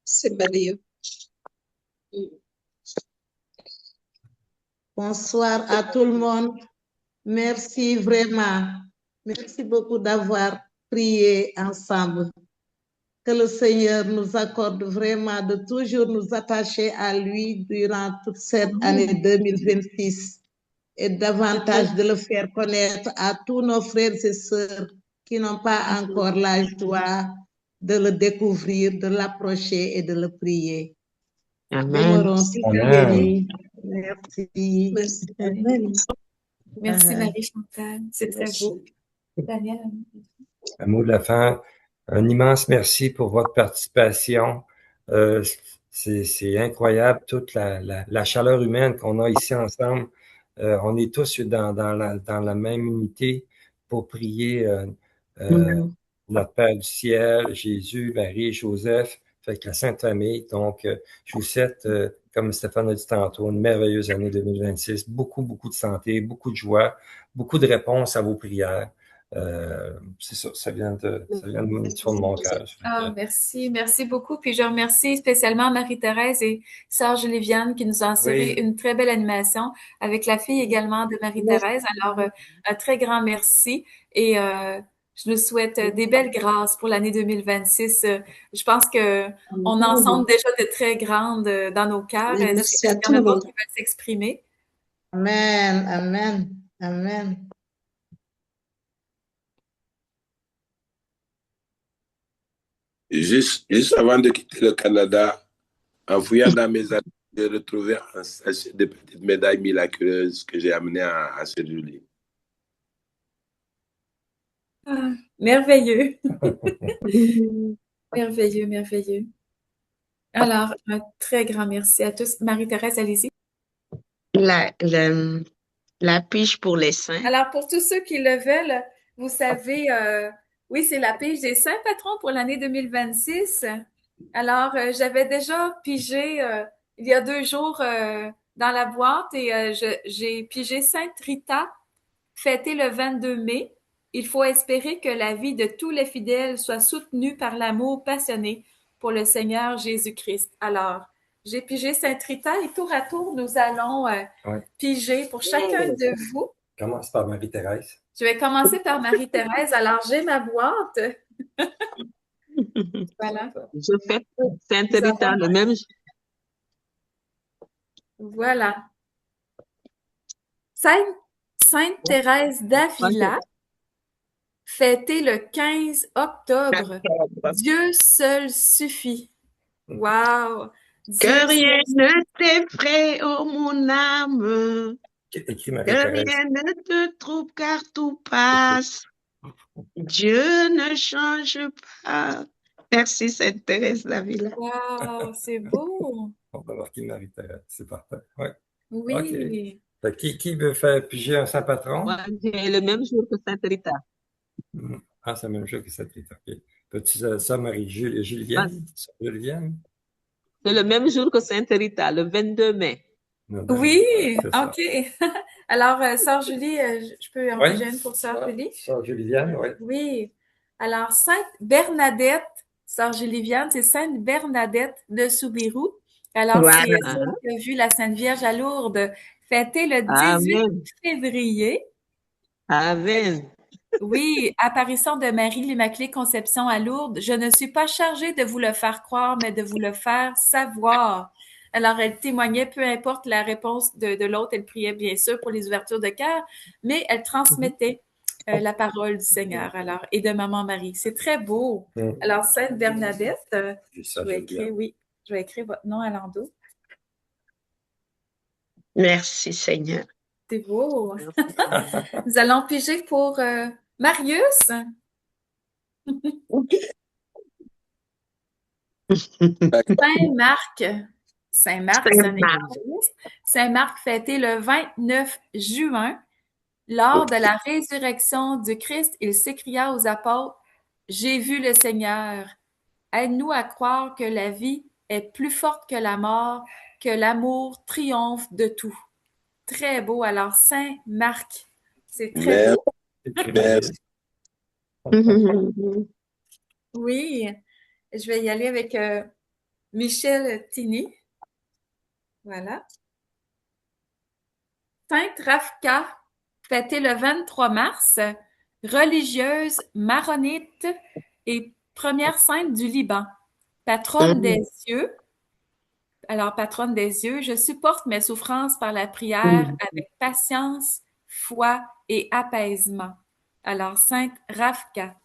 C'est merveilleux. Bonsoir à tout le monde. Merci vraiment. Merci beaucoup d'avoir prié ensemble. Que le Seigneur nous accorde vraiment de toujours nous attacher à lui durant toute cette année 2026 et davantage de le faire connaître à tous nos frères et sœurs qui n'ont pas encore la joie de le découvrir, de l'approcher et de le prier. Amen. Demeurons tous Amen. bénis. Merci. Merci. Amen. Merci Marie-Chantal, c'est très beau. Daniel. Un mot de la fin. Un immense merci pour votre participation. C'est incroyable toute la chaleur humaine qu'on a ici ensemble. On est tous dans la même unité pour prier notre Père du ciel, Jésus, Marie, Joseph, avec la Sainte Famille. Donc, je vous souhaite, comme Stéphane a dit tantôt, une merveilleuse année 2026. Beaucoup, beaucoup de santé, beaucoup de joie, beaucoup de réponses à vos prières. C'est ça, ça vient de mon cœur. Ah, merci beaucoup. Puis je remercie spécialement Marie-Thérèse et Sœur Julie-Viane qui nous ont assuré une très belle animation avec la fille également de Marie-Thérèse. Alors, un très grand merci et je nous souhaite des belles grâces pour l'année 2026. Je pense que on en sent déjà de très grandes dans nos cœurs. Merci à Il y tout en a le d'autres monde. qui veulent s'exprimer. Amen, amen, amen. Juste avant de quitter le Canada, en fouillant dans mes années, j'ai retrouvé un sachet de petites médailles miraculeuses que j'ai amenées à Saint-Julie. Ah, merveilleux. Merveilleux. Alors, un très grand merci à tous. Marie-Thérèse, allez-y. La pige pour les saints. Alors, pour tous ceux qui le veulent, vous savez, oui, c'est la pige des saints patrons pour l'année 2026. Alors, j'avais déjà pigé il y a 2 jours dans la boîte et j'ai pigé Sainte Rita, fêtée le 22 mai. Il faut espérer que la vie de tous les fidèles soit soutenue par l'amour passionné pour le Seigneur Jésus-Christ. Alors, j'ai pigé Sainte Rita et tour à tour, nous allons Ouais. piger pour chacun de vous. Commence par Marie-Thérèse. Je vais commencer par Marie-Thérèse. Alors, j'ai ma boîte. Voilà. Je fais Sainte Nous Rita avons- le même jour. Voilà. Sainte Thérèse d'Avila, fêtée le 15 octobre. Dieu seul suffit. Wow! Que rien ne t'effraie, ô mon âme. Écrit Que Marie-Thérèse. rien ne te trouble car tout passe. Dieu ne change pas. Merci, Sainte Thérèse d'Avila. Wow, c'est beau. On va marquer Marie-Thérèse. C'est parfait. Ouais. Oui. OK. Fait que qui veut faire piger un saint patron? Moi, j'ai le même jour que Sainte Rita. Ah, c'est la même chose que cette Rita. OK. Peux-tu ça, Marie-Julienne? Julienne? C'est le même jour que Sainte Rita, le 22 mai. Oui, C'est ça. OK. Alors, Sœur Julie, je peux en Oui. piger une pour Sœur Julie? Sœur Julienne, oui. Oui. Alors, Sainte Bernadette, Sœur Juliviane, c'est Sainte Bernadette de Soubirous. Alors, Voilà. c'est celle qui a vu la Sainte Vierge à Lourdes fêter le 18 Amen. février. Amen. Oui, apparition de Marie l'Immaculée Conception à Lourdes. Je ne suis pas chargée de vous le faire croire, mais de vous le faire savoir. Alors, elle témoignait, peu importe la réponse de l'autre, elle priait bien sûr pour les ouvertures de cœur, mais elle transmettait la parole du Seigneur, alors, et de Maman Marie. C'est très beau. Alors, Sainte Bernadette, je vais écrire votre nom à l'endos. Merci, Seigneur. C'est beau. Nous allons piger pour Marius. Saint-Marc. Saint-Marc, c'est un évangéliste. Saint-Marc fêté le 29 juin. Lors de la résurrection du Christ, il s'écria aux apôtres, « J'ai vu le Seigneur. Aide-nous à croire que la vie est plus forte que la mort, que l'amour triomphe de tout. » Très beau. Alors, Saint-Marc, c'est très beau. Merci. Oui, je vais y aller avec Michel Tini. Voilà. Sainte Rafka, fêtée le 23 mars, religieuse maronite et première sainte du Liban. Patronne des yeux. Alors, patronne des yeux, je supporte mes souffrances par la prière avec patience, foi et apaisement. Alors, Sainte Rafka.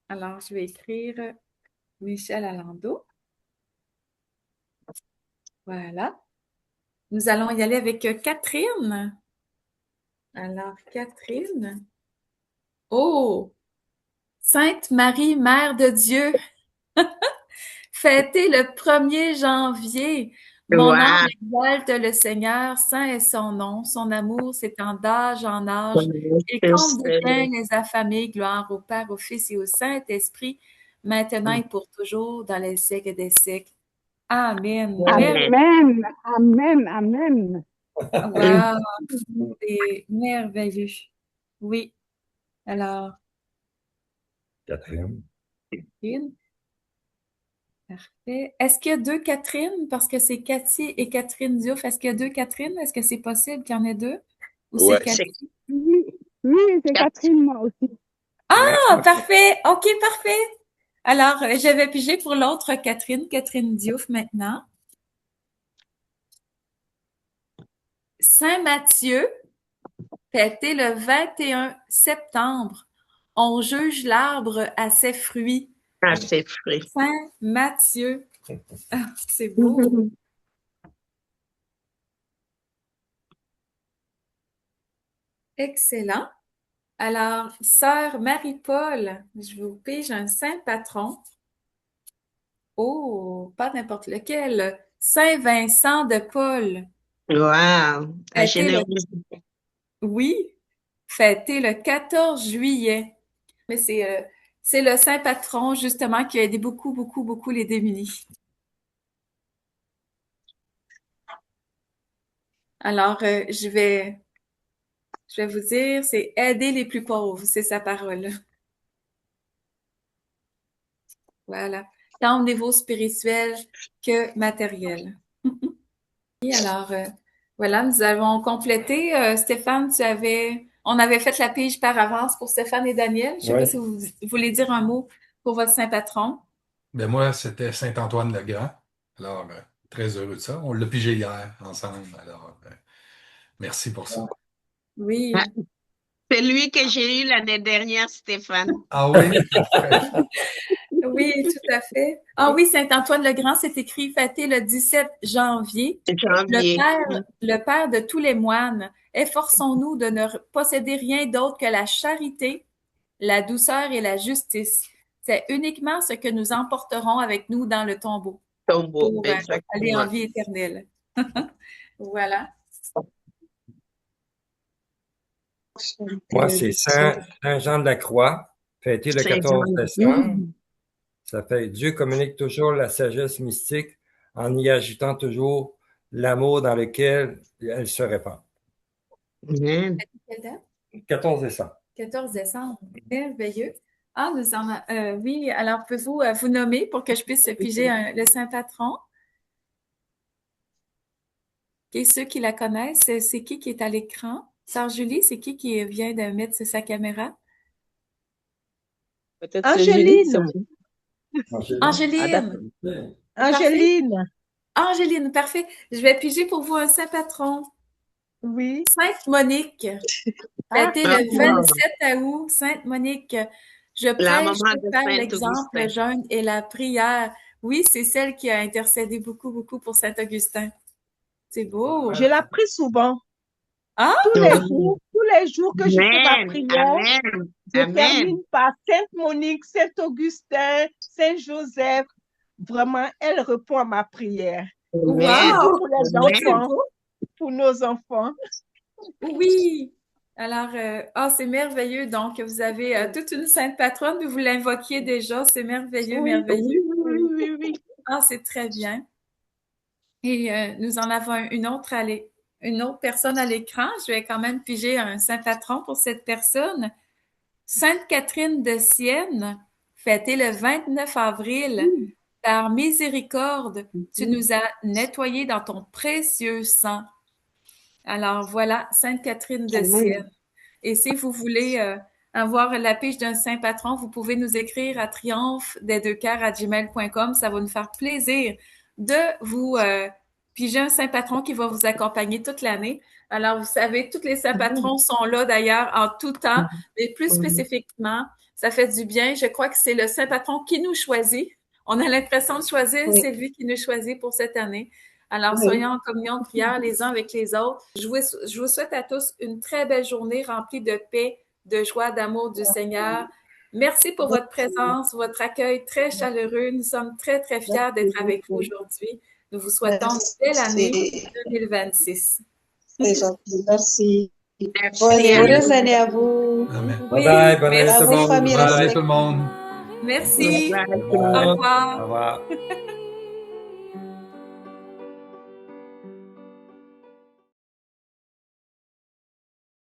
Alors, je vais écrire Michel Alando. Voilà. Nous allons y aller avec Catherine. Alors, Catherine. Oh! Sainte Marie, Mère de Dieu. Fêtée le 1er janvier. Mon âme exalte le Seigneur, saint est son nom. Son amour s'étend d'âge en âge. Il comble de bien les affamés. Gloire au Père, au Fils et au Saint-Esprit, maintenant et pour toujours, dans les siècles des siècles. Amen. Amen. Amen. Amen. Wow, c'est merveilleux. Oui. Alors, Catherine. Parfait. Est-ce qu'il y a 2 Catherine? Parce que c'est Cathy et Catherine Diouf. Est-ce qu'il y a 2 Catherine? Est-ce que c'est possible qu'il y en ait 2? Ou Ouais. c'est Cathy? Oui, c'est Catherine, moi aussi. Ah, parfait. OK, parfait. Alors, je vais piger pour l'autre Catherine, Catherine Diouf maintenant. Saint Matthieu, fêté le 21 septembre. On juge l'arbre à ses fruits. À ses fruits. Saint Matthieu. Ah, c'est beau. Excellent. Alors, Sœur Marie-Paul, je vous pige un saint patron. Oh, pas n'importe lequel. Saint-Vincent de Paul. Wow, la Fêté le, générosité. oui, fêté le 14 juillet. Mais c'est le saint patron, justement, qui a aidé beaucoup, beaucoup, beaucoup les démunis. Alors, je vais vous dire, c'est aider les plus pauvres, c'est sa parole. Voilà. Tant au niveau spirituel que matériel. Et alors, voilà, nous avons complété. Stéphane, on avait fait la pige par avance pour Stéphane et Daniel. Je ne sais pas Oui. si vous voulez dire un mot pour votre saint patron. Ben moi, c'était Saint-Antoine-le-Grand. Alors, très heureux de ça. On l'a pigé hier ensemble. Alors, merci pour ça. Oui. Ah, c'est lui que j'ai eu l'année dernière, Stéphane. Ah oui? Oui, tout à fait. Ah oui, Saint-Antoine-le-Grand, c'est écrit fêté le 17 janvier. Janvier. Le Père de tous les moines, efforçons-nous de ne posséder rien d'autre que la charité, la douceur et la justice. C'est uniquement ce que nous emporterons avec nous dans le tombeau Tombeau, pour aller exactement. en vie éternelle. Voilà. Moi, c'est Saint-Jean de la Croix, fêté le 14 décembre. Ça fait Dieu communique toujours la sagesse mystique en y agitant toujours l'amour dans lequel elle se répand. Amen. Quelle date? 14 décembre. 14 décembre. Merveilleux. Ah, oui, alors pouvez-vous vous nommer pour que je puisse piger le saint patron? Et ceux qui la connaissent, c'est qui est à l'écran? Sœur Julie, c'est qui vient de mettre sa caméra? Peut-être Angéline. Angéline. Angéline. Angéline, parfait. Je vais piger pour vous un saint patron. Oui. Sainte Monique. Fêtée le 27 août. Sainte Monique. Je prêche de faire l'exemple, le jeûne et la prière. Oui, c'est celle qui a intercédé beaucoup, beaucoup pour Saint-Augustin. C'est beau. Je la prie souvent. Ah? Tous les jours que je fais ma prière, je termine par Sainte Monique, Saint-Augustin, Saint-Joseph. Vraiment, elle répond à ma prière. Wow! Pour les enfants, pour nos enfants. Oui. Alors, c'est merveilleux. Donc, vous avez toute une sainte patronne, mais vous l'invoquiez déjà. C'est merveilleux, merveilleux. Oui. Ah, c'est très bien. Et nous en avons une autre personne à l'écran. Je vais quand même piger un saint patron pour cette personne. Sainte Catherine de Sienne, fêtée le 29 avril. Par miséricorde, tu nous as nettoyés dans ton précieux sang. Alors voilà, Sainte Catherine de Sienne. Et si vous voulez avoir la pige d'un saint patron, vous pouvez nous écrire à triomphe-des-deux-cœurs@gmail.com. Ça va nous faire plaisir de vous piger un saint patron qui va vous accompagner toute l'année. Alors, vous savez, tous les saints patrons sont là d'ailleurs en tout temps, mais plus spécifiquement, ça fait du bien. Je crois que c'est le saint patron qui nous choisit. On a l'impression de choisir, c'est lui qui nous choisit pour cette année. Alors, soyons en communion de prière les uns avec les autres. Je vous souhaite à tous une très belle journée remplie de paix, de joie, d'amour du Seigneur. Merci pour votre présence, votre accueil très chaleureux. Nous sommes très, très fiers d'être avec vous aujourd'hui. Nous vous souhaitons une belle année 2026. C'est gentil. Merci. Heureuse année à vous. Amen. Oui, Bye bye, bonne année merci. tout le monde. Bonne année tout le monde. Merci. Bye. Au revoir. Au revoir.